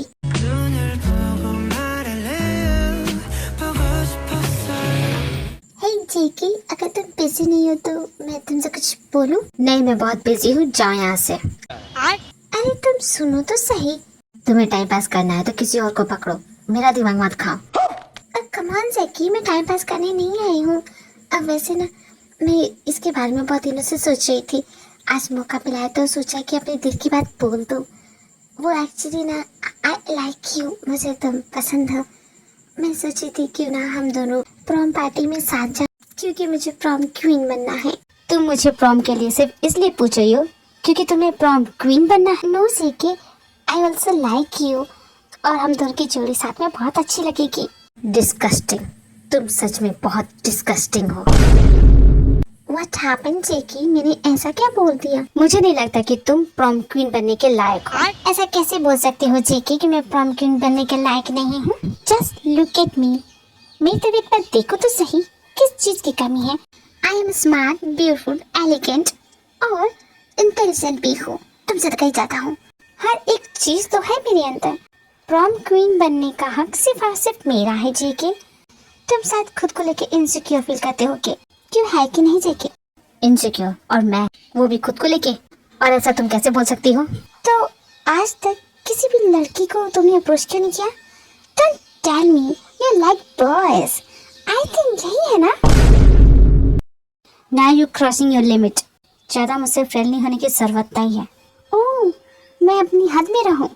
हे जेकी, अगर तुम बिजी नहीं हो तो मैं तुमसे कुछ बोलूं? नहीं, मैं बहुत बिजी हूँ, जाओ यहाँ से। अरे तुम सुनो तो सही। तुम्हें टाइम पास करना है तो किसी और को पकड़ो, मेरा दिमाग मत खाओ। कमान जेकी, मैं टाइम पास करने नहीं आई हूँ। अब वैसे ना, मैं इसके बारे में बहुत दिनों से सोच रही थी। आज मौका मिला है तो सोचा कि अपने दिल की बात बोल दूँ। वो एक्चुअली ना, आई लाइक यू, मुझे तुम पसंद हो। मैं सोची थी क्यों ना हम दोनों प्रॉम पार्टी में साथ जाएं, क्योंकि मुझे प्रॉम क्वीन बनना है। तुम मुझे प्रॉम के लिए सिर्फ इसलिए पूछ रही हो क्योंकि तुम्हें प्रॉम क्वीन बनना है? नो जेकी, आई ऑल्सो लाइक यू, और हम दोनों की जोड़ी साथ में बहुत अच्छी लगेगी। डिस्गस्टिंग। तुम सच में बहुत डिस्गस्टिंग हो। What happened, जेकी? मैंने ऐसा क्या बोल दिया? मुझे नहीं लगता कि तुम प्रॉम क्वीन बनने के लायक हो। ऐसा कैसे बोल सकते हो जेकी कि मैं प्रॉम क्वीन बनने के लायक नहीं हूँ? Just look at me. मेरी तरफ पर देखो तो सही, किस चीज की कमी है? I am smart, beautiful, elegant और इंटेलिजेंट भी हूँ। तुमसे तो कहीं ज्यादा हूँ। हर एक चीज तो है मेरे अंदर। प्रॉम क्वीन बनने का हक सिर्फ और सिर्फ मेरा है जेके। तुम शायद खुद को लेके इनसिक्योर फील करते होगे, क्यों है कि नहीं जेके? इनसिक्योर? और मैं, वो भी खुद को लेके? और ऐसा तुम कैसे बोल सकती हो? तो आज तक किसी भी लड़की को तुमने अप्रोच क्यों नहीं किया? Don't tell me you like boys. I think यही है ना? Now you crossing your limit. ज्यादा मुझसे फ्रेंडली होने की जरूरत नहीं है। ओह, मैं अपनी हद में रहूं?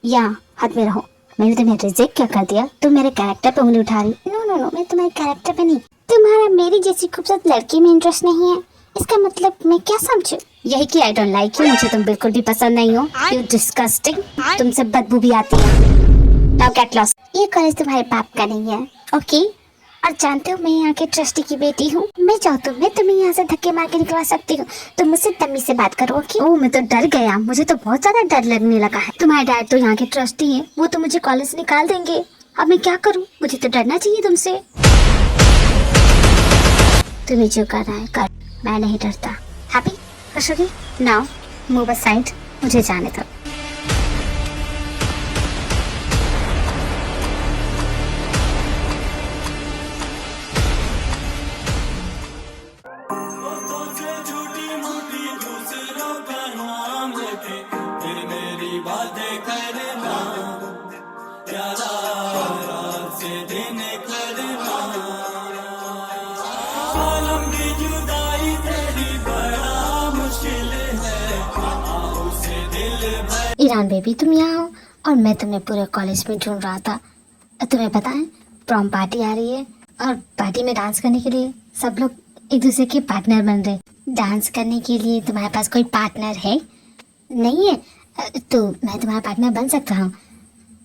या हद में रहो। मैंने तुम्हें रिजेक्ट क्या कर दिया? तुम मेरे कैरेक्टर पे उंगली उठा रही? नो, मैं तुम्हारे कैरेक्टर पे नहीं, तुम्हारा मेरी जैसी खूबसूरत लड़की में इंटरेस्ट नहीं है। इसका मतलब मैं क्या समझू? यही कि आई डोंट लाइक यू, मुझे तुम बिल्कुल भी पसंद नहीं हो। यू डिस्गस्टिंग, तुमसे बदबू भी आती है। Now get lost. ये कॉलेज तुम्हारे बाप का नहीं है, ओके? और जानते हो मैं यहाँ के ट्रस्टी की बेटी हूँ। मैं चाहूँ तो मैं तुम्हें यहाँ से धक्के मार के निकलवा सकती हूँ। तुम मुझसे तमीज से बात करो, ओके? ओह, मैं तो डर गया, मुझे तो बहुत ज्यादा डर लगने लगा है। तुम्हारे डैड तो यहाँ के ट्रस्टी हैं, वो तो मुझे कॉलेज से निकाल देंगे। अब मैं क्या करूँ? मुझे तो डरना चाहिए तुमसे। तुम्हें जो कर रहा है कर, मैं नहीं डरता। हैप्पी? खुश नाउ मूव असाइड, मुझे जाने दो। ईरान बेबी, तुम यहाँ हो और मैं तुम्हें पूरे कॉलेज में ढूंढ रहा था। तुम्हें पता है प्रॉम पार्टी आ रही है और पार्टी में डांस करने के लिए सब लोग एक दूसरे के पार्टनर बन रहे। डांस करने के लिए तुम्हारे पास कोई पार्टनर है? नहीं है? तो मैं तुम्हारा पार्टनर बन सकता हूँ।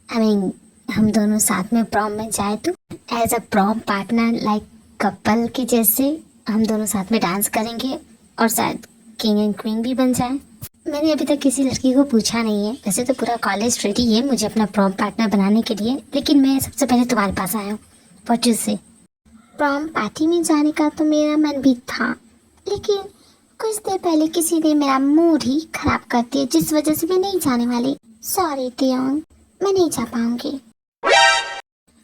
आई मीन हम दोनों साथ में प्रॉम में जाए तो as a prom partner, like couple के जैसे हम दोनों साथ में डांस करेंगे और शायद किंग एंड क्वीन भी बन जाए। मैंने अभी तक किसी लड़की को पूछा नहीं है, वैसे तो पूरा कॉलेज रेडी है मुझे अपना प्रॉम पार्टनर बनाने के लिए, लेकिन मैं सबसे पहले तुम्हारे पास आया हूँ। व्हाट यू से? प्रॉम पार्टी में जाने का तो मेरा मन भी था, लेकिन कुछ देर पहले किसी ने मेरा मूड ही खराब कर दिया, जिस वजह से मैं नहीं जाने वाली। सॉरी तियोंग, मैं नहीं जा पाऊंगी।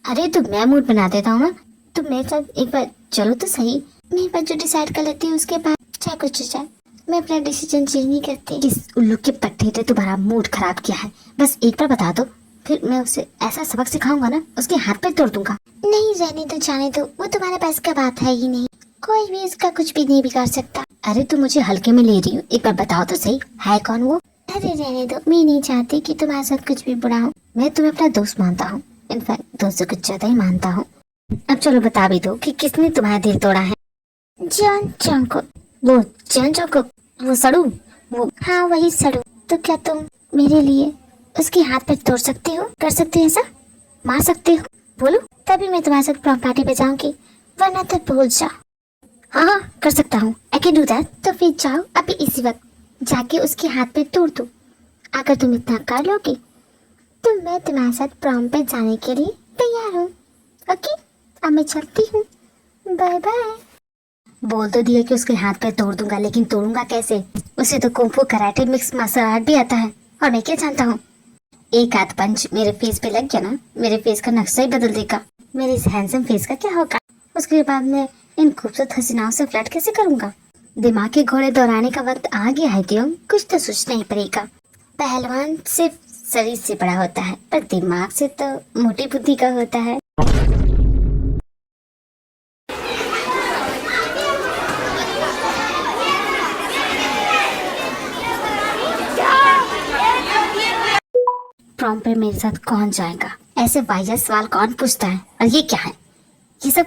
अरे तो मैं मूड बना देता हूँ ना, तुम मेरे साथ एक बार चलो तो सही। मैं एक बार जो डिसाइड कर लेती हूँ उसके बाद चाहे कुछ हो जाए, मैं अपना डिसीजन चेंज नहीं करती। किस उल्लू के पट्टे ने तुम्हारा मूड खराब किया है? बस एक बार बता दो, फिर मैं उसे ऐसा सबक सिखाऊंगा ना, उसके हाथ पे तोड़ दूंगा। नहीं रहने दो, जाने दो, वो तुम्हारे पास का बात है ही नहीं। कोई भी उसका कुछ भी नहीं बिगाड़ सकता। अरे तुम मुझे हल्के में ले रही हो, एक बार बताओ तो सही, है कौन वो? अरे रहने दो, मैं नहीं चाहती कि तुम्हारे साथ कुछ भी बुरा हो। मैं तुम्हें अपना दोस्त मानता हूँ, इनफैक्ट दोस्त से कुछ ज्यादा ही मानता हूँ। अब चलो बता भी दो कि किसने तुम्हारा दिल तोड़ा है? John Jungkook. वो जॉन जंगकुक, वो सड़ू? वो हाँ वही सड़ू। तो क्या तुम मेरे लिए उसके हाथ पर तोड़ सकते हो? कर सकते हो ऐसा? मार सकते हो? बोलो, तभी मैं तुम्हारे साथ प्रॉम पार्टी पे जाऊंगी, वरना तो भूल जाओ। हाँ कर सकता हूँ, आई कैन डू दैट। तो फिर जाओ अभी इसी वक्त जाके उसके हाथ पे तोड़ दो। अगर तुम इतना कर लोगे तो मैं तुम्हारे साथ प्रॉम पे जाने के लिए तैयार हूँ। ओके, अब मैं चलती हूँ, बाय बाय। बोल तो दिया कि उसके हाथ पे तोड़ दूंगा, लेकिन तोड़ूंगा कैसे? उसे तो kung fu, karate, mix martial art भी आता है, और मैं क्या जानता हूँ। एक हाथ पंच मेरे फेस पे लग गया ना, मेरे फेस का नक्शा ही बदल देगा। मेरे इस हैंडसम फेस का क्या होगा? उसके बाद मैं इन खूबसूरत हसीनाओं से फ्लर्ट कैसे करूंगा? दिमाग के घोड़े दौड़ाने का वक्त आ गया है तियोंग, कुछ तो सोचना ही पड़ेगा। पहलवान सिर्फ शरीर से बड़ा होता है, पर दिमाग से तो मोटी बुद्धि का होता है। प्रॉम पे मेरे साथ कौन जाएगा? ऐसे वाहियात सवाल कौन पूछता है? और ये क्या है? ये सब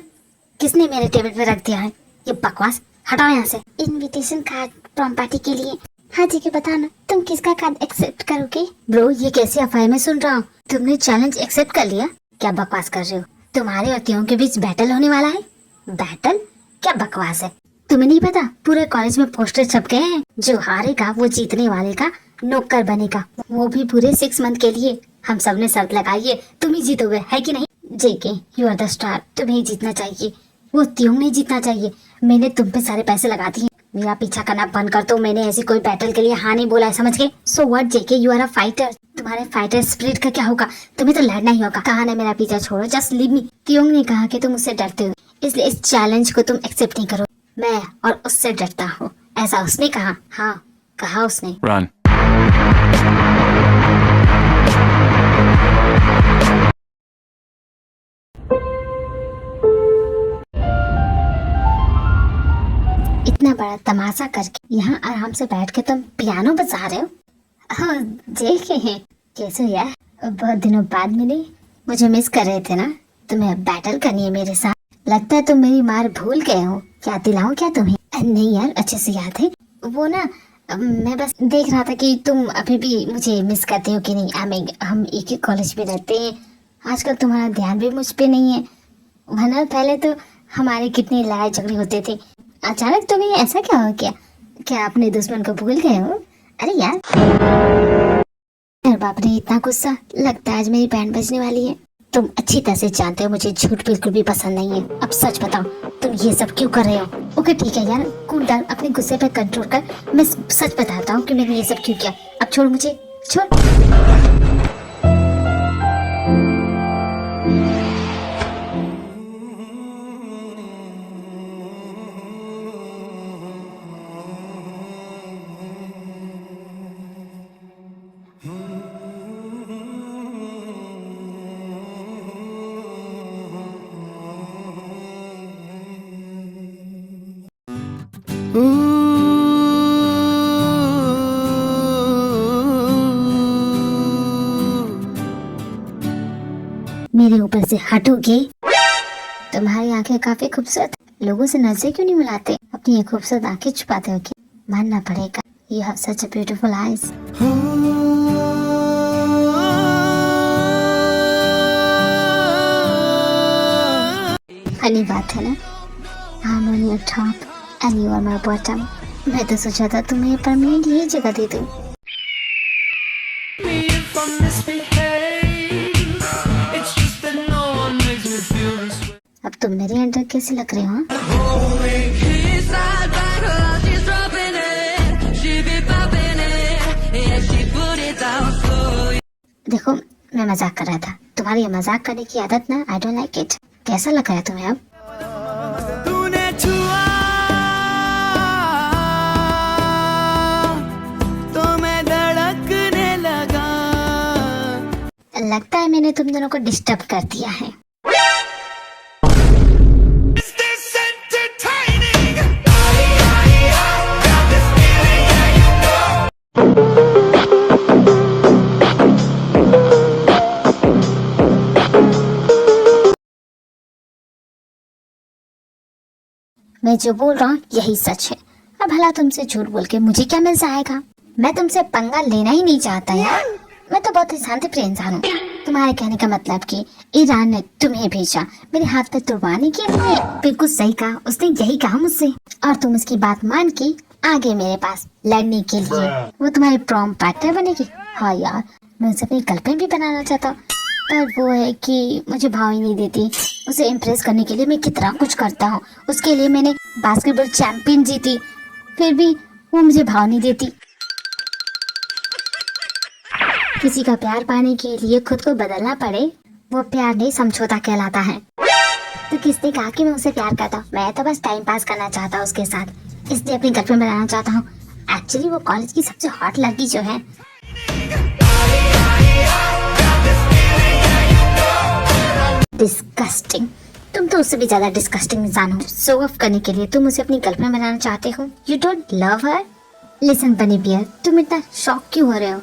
किसने मेरे टेबल पे रख दिया है? ये बकवास हटाओ यहाँ से। इनविटेशन कार्ड प्रॉम पार्टी के लिए। हाँ जी के बताओ ना, तुम किसका कार्ड एक्सेप्ट करोगे? ब्रो ये कैसी अफवाह मैं सुन रहा हूँ? तुमने चैलेंज एक्सेप्ट कर लिया? क्या बकवास कर रहे हो? तुम्हारे और त्यों के बीच बैटल होने वाला है। बैटल? क्या बकवास है। तुम्हें नहीं पता पूरे कॉलेज में पोस्टर छप गए हैं, जो हारेगा वो जीतने वाले का नौकर बनेगा, वो भी पूरे 6 मंथ के लिए। हम सब ने शर्त लगाई है, तुम ही जीतोगे, है कि नहीं? जेके, यू आर द स्टार, तुम्हें ही जीतना चाहिए, वो त्यों नहीं जीतना चाहिए। मैंने तुम पे सारे पैसे लगा दिए, मेरा पीछा करना बंद कर दो। मैंने ऐसी कोई बैटल के लिए हाँ नहीं बोला है, समझ गए? So what JK, you are a fighter. तुम्हारे फाइटर स्पिरिट का क्या होगा? तुम्हें तो लड़ना ही होगा। कहा ना मेरा पीछा छोड़ो, जस्ट लीव मी। त्योंग ने कहा कि तुम उससे डरते हो, इसलिए इस चैलेंज को तुम एक्सेप्ट नहीं करो। मैं और उससे डरता हूँ, ऐसा उसने कहा। हाँ, कहा उसने। Run. इतना बड़ा तमाशा करके यहाँ आराम से बैठ के तुम पियानो बजा रहे हो? हाँ, जेके हैं। कैसे हो यार? बहुत दिनों बाद मिले, मुझे मिस कर रहे थे ना? तुम्हें बैटल करनी है मेरे साथ। लगता है तुम मेरी मार भूल गए हो। क्या दिलाऊं क्या तुम्हें? नहीं यार, अच्छे से याद है। वो ना, मैं बस देख रहा था कि तुम अभी भी मुझे मिस करते हो कि नहीं। हम एक ही कॉलेज में रहते हैं, आजकल तुम्हारा ध्यान भी मुझ पे नहीं है, वरना पहले तो हमारे कितने लड़ाई झगड़े होते थे। अचानक तुम्हें ऐसा क्या हो गया? क्या अपने दुश्मन को भूल गए हो? अरे यार बाप रे, इतना गुस्सा। लगता है आज मेरी बैंड बजने वाली है। तुम अच्छी तरह से जानते हो मुझे झूठ बिल्कुल भी पसंद नहीं है। अब सच बताओ, तुम ये सब क्यों कर रहे हो? ओके ठीक है यार, कूल डाउन, अपने गुस्से पे कंट्रोल कर। मैं सच बताता हूँ कि मैंने ये सब क्यों किया। अब छोड़ मुझे, छोड़। मेरे ऊपर से हटोगे? तुम्हारी आंखें काफी खूबसूरत, लोगों से नजरें क्यों नहीं मिलाते? अपनी ये खूबसूरत आंखें छुपाते हो क्या? मानना पड़ेगा, you have such a beautiful eyes. Funny बात है ना, I am on your top and you are my bottom. मैं तो सोचा था तुम्हें परमानेंट यही जगह दे दूं। If I misbehave, it's just that no one makes me feel this way. अब तुम मेरे अंडर कैसे लग रहे हो? Kiss side back, she's dropping it, she be popping it, yeah she put it down slow. देखो, मैं मजाक कर रहा था। तुम्हारी ये मजाक करने की आदत ना, आई डोंट लाइक इट। कैसा लग रहा है तुम्हें अब? तूने छुआ तो मैं धड़कने लगा। लगता है मैंने तुम दोनों को डिस्टर्ब कर दिया है। Is this entertaining? Got this feeling, yeah you know. मैं जो बोल रहा हूँ यही सच है। अब भला तुमसे झूठ बोल के मुझे क्या मिल जाएगा? मैं तुमसे पंगा लेना ही नहीं चाहता यार। मैं तो बहुत ही शांतिप्रिय इंसान हूँ। तुम्हारे कहने का मतलब कि ईरान ने तुम्हें भेजा मेरे हाथ पे तुड़वाने के लिए? बिल्कुल सही कहा, उसने यही कहा मुझसे, और तुम उसकी बात मान के आगे मेरे पास लड़ने के लिए। वो तुम्हारी प्रॉम पार्टनर बनेगी? हाँ यार, मैं उसे अपनी गर्लफ्रेंड भी बनाना चाहता हूँ, पर वो है कि मुझे भाव ही नहीं देती। उसे इम्प्रेस करने के लिए मैं कितना कुछ करता हूँ। उसके लिए मैंने बास्केटबॉल चैंपियन जीती, फिर भी वो मुझे भाव नहीं देती। किसी का प्यार पाने के लिए खुद को बदलना पड़े, वो प्यार नहीं समझौता कहलाता है। तो किसने कहा कि मैं उसे प्यार करता हूँ? मैं तो बस टाइम पास करना चाहता हूँ उसके साथ, इसलिए अपनी गर्लफ्रेंड बनाना चाहता हूँ। एक्चुअली वो कॉलेज की सबसे हॉट लड़की जो है। डिस्गस्टिंग, तुम तो उससे भी ज्यादा डिस्गस्टिंग इंसान हो। शो ऑफ करने के लिए तुम उसे अपनी गर्लफ्रेंड बनाना चाहते हो। You don't love her. Listen बनी बियर, तुम इतना शॉक क्यों हो रहे हो?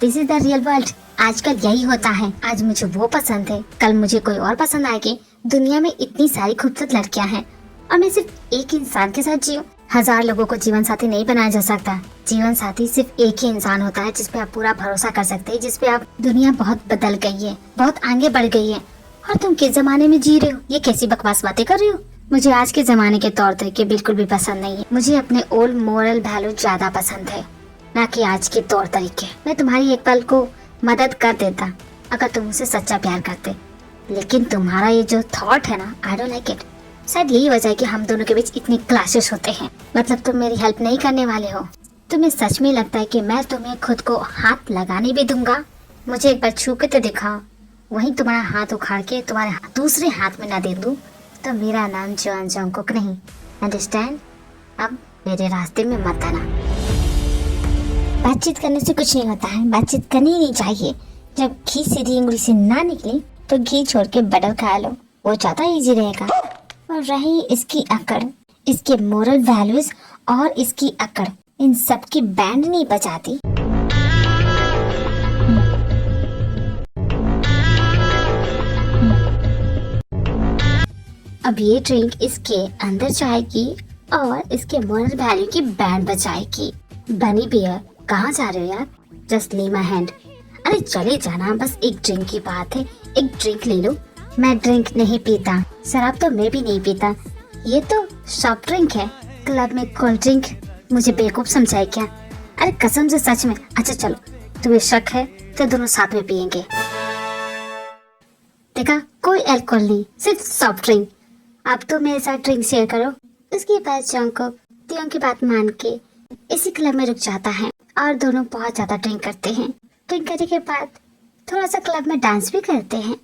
This is the real world. आजकल यही होता है। आज मुझे वो पसंद है, कल मुझे कोई और पसंद आएगी। दुनिया में इतनी सारी खूबसूरत लड़कियां हैं और मैं सिर्फ एक इंसान के साथ जीऊं। 1000 लोगों को जीवन साथी नहीं बनाया जा सकता। जीवन साथी सिर्फ एक ही इंसान होता है जिसपे आप पूरा भरोसा कर सकते हैं, जिसपे आप। दुनिया बहुत बदल गई है, बहुत आगे बढ़ गई है, और तुम किस जमाने में जी रहे हो? ये कैसी बकवास बातें कर रही हो? मुझे आज के जमाने के तौर तरीके बिल्कुल भी पसंद नहीं है। मुझे अपने ओल्ड मोरल वैल्यू ज्यादा पसंद है, ना कि आज के तौर तरीके। मैं तुम्हारी एक पल को मदद कर देता अगर तुम मुझसे सच्चा प्यार करते, लेकिन तुम्हारा ये जो थॉट है ना, आई डोंट लाइक इट। शायद यही वजह है कि हम दोनों के बीच इतनी क्लैशेस होते हैं। मतलब तुम मेरी हेल्प नहीं करने वाले हो। तुम्हें सच में लगता है कि मैं तुम्हें खुद को हाथ लगाने भी दूंगा? मुझे एक बार छू के तो दिखाओ, वहीं तुम्हारा हाथ उखाड़ के तुम्हारे दूसरे हाथ में ना दे दूं तो मेरा नाम जॉन जॉन्गकुक नहीं, अंडरस्टैंड? अब मेरे रास्ते में मत आना। बातचीत करने से कुछ नहीं होता है, बातचीत करनी ही नहीं चाहिए। जब घी सीधी उंगली से ना निकली तो घी छोड़ के बटर खा लो, वो ज्यादा इजी रहेगा। और रही इसकी अकड़, इसके मोरल वैल्यूज और इसकी अकड़, इन सब की बैंड नहीं बजाती। अब ये ड्रिंक इसके अंदर जाएगी और इसके मोरल वैल्यू की बैंड बजाएगी। बनी बियर, कहाँ जा रहे हो यार? Just leave my hand. अरे चले जाना, बस एक ड्रिंक की बात है, एक ड्रिंक ले लो। मैं ड्रिंक नहीं पीता, शराब तो मैं भी नहीं पीता, ये तो सॉफ्ट ड्रिंक है। क्लब में कोल्ड ड्रिंक मुझे बेवकूफ समझाए क्या? अरे कसम से, सच में। अच्छा चलो, तुम्हें शक है तो दोनों साथ में पियेंगे। देखा, कोई अल्कोहल नहीं, सिर्फ सॉफ्ट ड्रिंक। अब तो मेरे साथ ड्रिंक शेयर करो। उसके बाद जॉन्गकुक तियोंग की बात मान के इसी क्लब में रुक जाता है और दोनों बहुत ज्यादा ड्रिंक करते हैं। ड्रिंक करने के बाद थोड़ा सा क्लब में डांस भी करते हैं।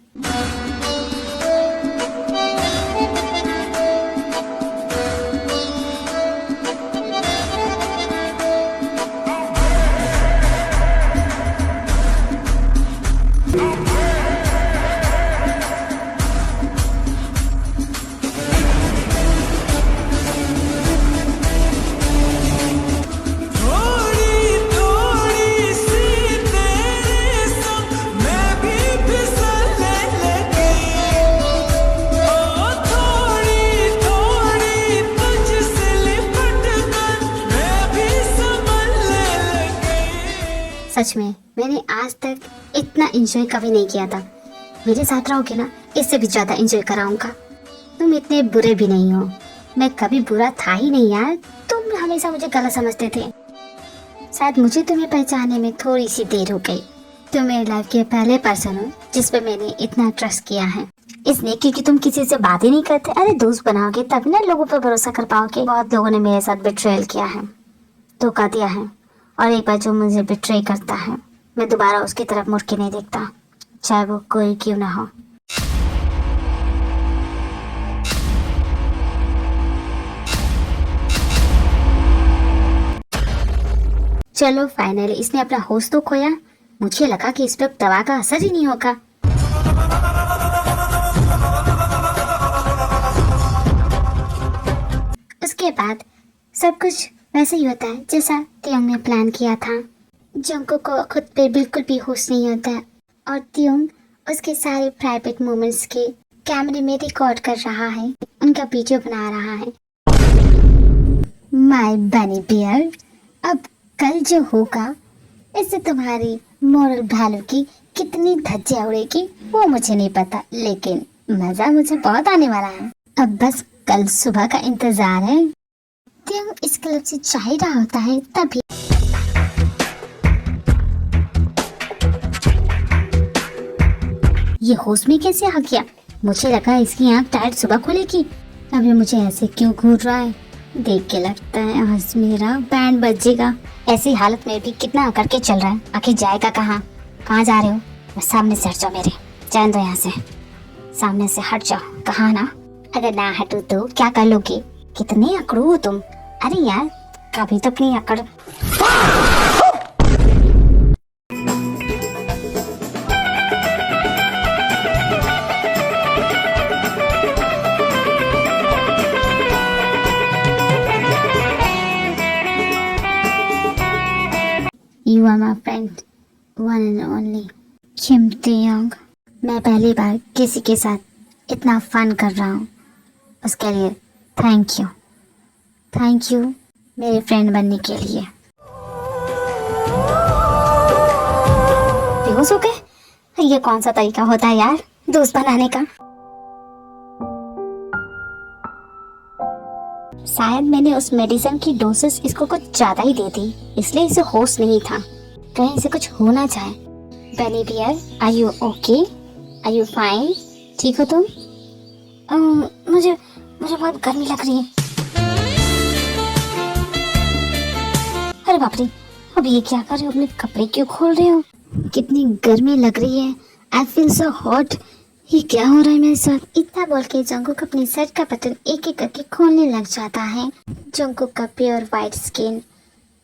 थोड़ी थोड़ी सी तेरे संग मैं भी फिसलने लगी। ओ थोड़ी थोड़ी तुझसे लिपट कर मैं भी संभलने लगी। सच में मैंने आज तक इतना एंजॉय कभी नहीं किया था। मेरे साथ रहोगे ना, इससे भी ज्यादा एंजॉय कराऊंगा। तुम इतने बुरे भी नहीं हो। मैं कभी बुरा था ही नहीं यार, तुम हमेशा मुझे गलत समझते थे। शायद मुझे तुम्हें पहचानने में थोड़ी सी देर हो गई। तुम मेरी लाइफ के पहले पर्सन हो जिस पे मैंने इतना ट्रस्ट किया है, इसलिए क्योंकि तुम किसी से बात ही नहीं करते। अरे दोस्त बनाओगे तब ना लोगों पर भरोसा कर पाओगे। बहुत लोगों ने मेरे साथ बिट्रेयल किया है, धोखा दिया है, और एक बार जो मुझे बिट्रे करता है मैं दोबारा उसकी तरफ मुड़ के नहीं देखता, चाहे वो कोई क्यों ना हो। चलो फाइनली इसने अपना होश तो खोया। मुझे लगा कि इस पर दवा का असर ही नहीं होगा। उसके बाद सब कुछ वैसे ही होता है जैसा तियोंग ने प्लान किया था। जॉन्गकुक को खुद पे बिल्कुल भी होश नहीं होता है और तियोंग उसके सारे प्राइवेट मोमेंट्स के कैमरे में रिकॉर्ड कर रहा है, उनका वीडियो बना रहा है। माय बनी बियर, अब कल जो होगा इससे तुम्हारी मोरल वैल्यू की कितनी धज्जियां उड़ेगी वो मुझे नहीं पता, लेकिन मजा मुझे बहुत आने वाला है। अब बस कल सुबह का इंतजार है। तियोंग इस क्लब से जा ही रहा होता है तभी ये होश में कैसे आ गया? मुझे लगा इसकी आंख टाइट सुबह खुलेगी, अब ये मुझे ऐसे क्यों घूर रहा है? देख के लगता है आज मेरा बैंड बजेगा। ऐसी हालत में भी कितना अकड़ के चल रहा है, आखिर जाएगा कहाँ? कहाँ जा रहे हो? सामने से हट जाओ मेरे, जान दो यहाँ से, सामने से हट जाओ। कहाँ ना? अगर ना हटू तो क्या कर लोगे? कितने अकड़ू हो तुम। अरे यार कभी तो अपनी अकड़। You are my friend, one and only, किम तियोंग। मैं पहली बार किसी के साथ इतना फन कर रहा हूँ, उसके लिए थैंक यू मेरे फ्रेंड बनने के लिए। बेहोश हो गए? ये कौन सा तरीका होता है यार? दोस्त बनाने का। शायद मैंने उस मेडिसिन की डोसेस इसको कुछ ज्यादा ही दे दी, इसलिए इसे होश नहीं था। कहीं इसे कुछ हो ना जाए। Bunny bear, are you okay? Are you fine? ठीक हो तुम? मुझे बहुत गर्मी लग रही है। अरे बाप रे, अब ये क्या कर रहे हो? अपने कपड़े क्यों खोल रहे हो? कितनी गर्मी लग रही है। I feel so hot. ये क्या हो रहा है मेरे साथ? इतना बोल के जंगकुक अपनी शर्ट का बटन एक एक करके खोलने लग जाता है। जंगकुक का प्योर वाइट स्किन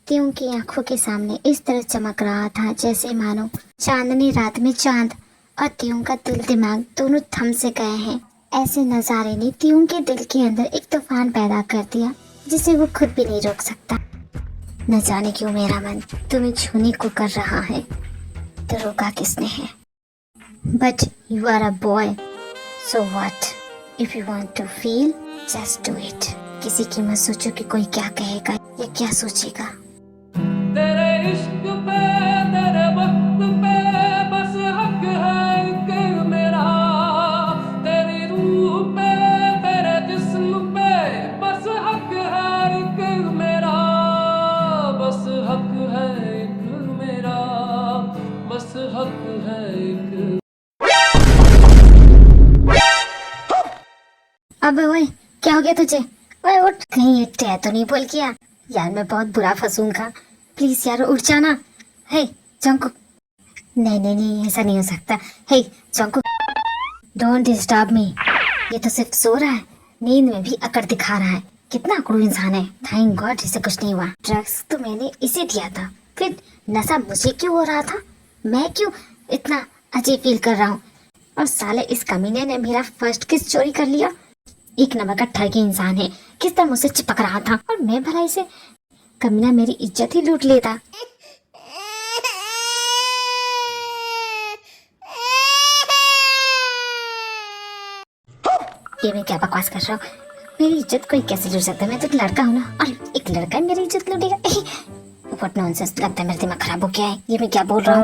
त्यों की आंखों के सामने इस तरह चमक रहा था जैसे मानो चांदनी रात में चांद, और त्यों का दिल दिमाग दोनों थम से गए हैं। ऐसे नजारे ने त्यों के दिल के अंदर एक तूफान पैदा कर दिया जिसे वो खुद भी नहीं रोक सकता। न जाने क्यों मेरा मन तुम्हें छूने को कर रहा है, तो रोका किसने है? But you are a boy, so what? If you want to feel, just do it. किसी की मत सोचो कि कोई क्या कहेगा या क्या सोचेगा। तेरे इश्क पे, तेरे वक्त पे बस हक है एक मेरा, तेरी रूह पे, तेरे जिस्म पे बस हक है एक मेरा, बस हक है एक मेरा, बस हक है एक। अबे ओए, क्या हो गया तुझे? ओए उठ, कहीं ये टै तो नहीं बोल किया? यार मैं बहुत बुरा फंसूंगा। प्लीज यार उठ जाना। हे जंगकुक, नहीं नहीं नहीं, ऐसा नहीं हो सकता। हे जंगकुक, डोंट डिस्टर्ब मी। ये तो सिर्फ सो रहा है, नींद में भी अकड़ दिखा रहा है। कितना अकड़ू इंसान है। थैंक गॉड इसे कुछ नहीं हुआ। ड्रग्स तो मैंने इसे दिया था, फिर नशा मुझे क्यों हो रहा था? मैं क्यों इतना अजीब फील कर रहा हूँ? और साले इस कमीने ने मेरा फर्स्ट किस चोरी कर लिया। एक नंबर का ठगी इंसान है। किस तरह मुझसे चिपक रहा था और मैं भला इसे, कमीना मेरी इज्जत ही लूट लेता। ये मैं क्या बकवास कर रहा हूँ? मेरी इज्जत कोई कैसे लूट सकता है? मैं तो एक लड़का हूँ ना, और एक लड़का मेरी इज्जत लूटेगा? व्हाट नॉनसेंस, लगता है मेरा दिमाग खराब हो गया है। ये मैं क्या बोल रहा हूँ?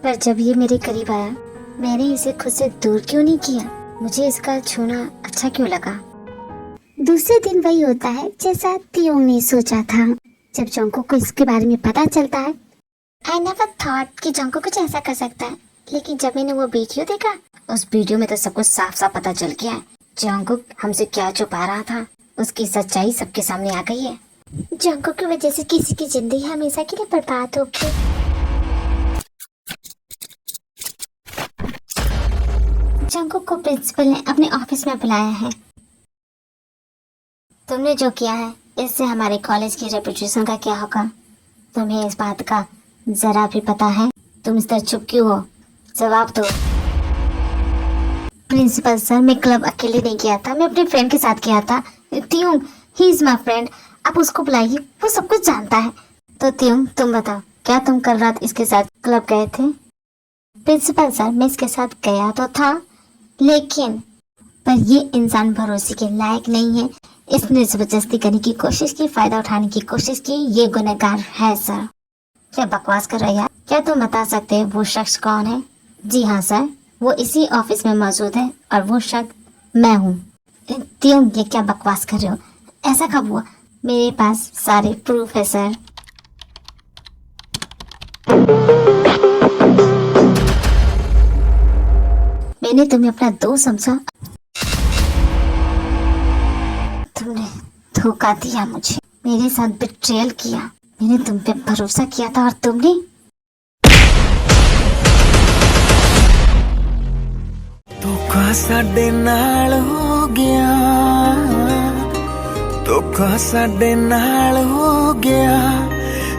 पर जब ये मेरे करीब आया, मैंने इसे खुद से दूर क्यों नहीं किया? मुझे इसका छूना अच्छा क्यों लगा? दूसरे दिन वही होता है जैसा त्यों ने सोचा था। जब जंगकुक को इसके बारे में पता चलता है, आई नेवर थॉट कि जंगकुक कुछ ऐसा कर सकता है। लेकिन जब मैंने वो वीडियो देखा, उस वीडियो में तो सब कुछ साफ साफ पता चल गया है। जंगकुक हमसे क्या छुपा रहा था, उसकी सच्चाई सबके सामने आ गई है। जंगकुक की वजह से किसी की जिंदगी हमेशा के लिए बर्बाद होगी। जंगकुक को प्रिंसिपल ने अपने ऑफिस में बुलाया है। तुमने जो किया है इससे हमारे कॉलेज की रेपुटेशन का क्या होगा? तुम्हें इस बात का जरा भी पता है? तुम इस तरह चुप क्यों हो? जवाब दो। प्रिंसिपल सर, मैं क्लब अकेले नहीं किया था, मैं अपने फ्रेंड के साथ किया था। त्यों, ही इज माई फ्रेंड, आप उसको बुलाइए, वो सब कुछ जानता है। तो त्यों, तुम बताओ, क्या तुम कल रात इसके साथ क्लब गए थे? प्रिंसिपल सर, मैं इसके साथ गया तो था, लेकिन पर ये इंसान भरोसे के लायक नहीं है। इसने जबरदस्ती करने की कोशिश की, फायदा उठाने की कोशिश की। ये गुनहगार है सर। क्या बकवास कर रहे हैं यार? क्या तुम बता सकते हैं वो शख्स कौन है? जी हाँ सर, वो इसी ऑफिस में मौजूद है और वो शख्स मैं हूँ। त्यों, ये क्या बकवास कर रहे हो? ऐसा कब हुआ? मेरे पास सारे प्रूफ है सर। मैंने तुम्हें अपना दोस्त समझा, तुमने धोखा दिया मुझे, मेरे साथ बिट्रेयल किया। मैंने तुम पे भरोसा किया था और तुमने धोखा साडे नाल हो गया, धोखा साडे नाल हो गया।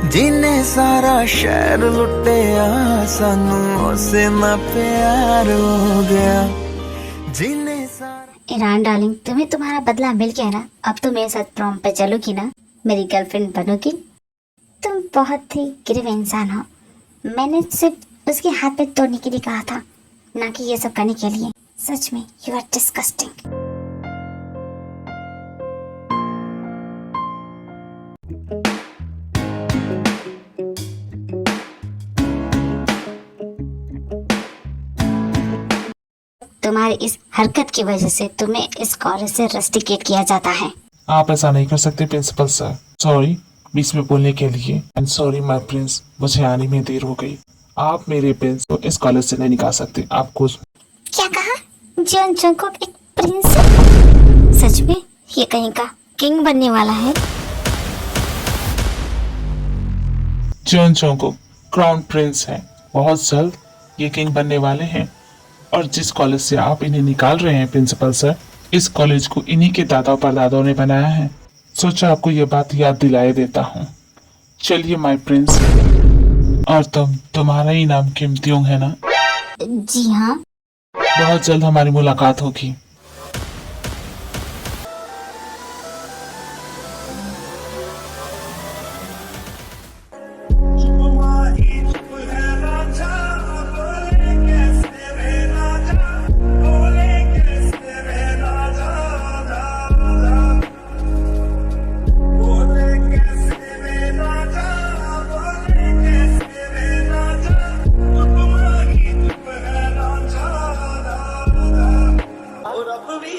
जिने सारा शहर लुटिया, सानू उसे ना प्यार हो गया। जिने सारा ईरान डार्लिंग, तुम्हें तुम्हारा बदला मिल गया ना? अब तो मेरे साथ प्रॉम पे चलोगी ना? मेरी गर्लफ्रेंड बनोगी? तुम बहुत ही गिरवे इंसान हो। मैंने सिर्फ उसके हाथ पे तोड़ने के लिए कहा था, ना कि ये सब करने के लिए। सच में यू आर डिस्गस्टिंग। तुम्हारी इस हरकत की वजह से तुम्हें इस कॉलेज से रस्टिकेट किया जाता है। आप ऐसा नहीं कर सकते प्रिंसिपल सर। सॉरी बीच में बोलने के लिए। एंड सॉरी माय प्रिंस, मुझे आने में देर हो गई। आप मेरे प्रिंस को इस कॉलेज से नहीं निकाल सकते। आप कुछ क्या कहा? जॉन जंगकुक एक प्रिंस है? सच में ये कहीं का किंग बनने वाला है? जॉन जोंगकुक क्राउन प्रिंस है। बहुत जल्द ये किंग बनने वाले हैं। और जिस कॉलेज से आप इन्हें निकाल रहे हैं प्रिंसिपल सर, इस कॉलेज को इन्हीं के दादा परदादों ने बनाया है। सोचा आपको ये बात याद दिलाए देता हूँ। चलिए माय प्रिंस। और तुम्हारा ही नाम किम त्योंग है ना? जी हाँ। बहुत जल्द हमारी मुलाकात होगी। और अब भी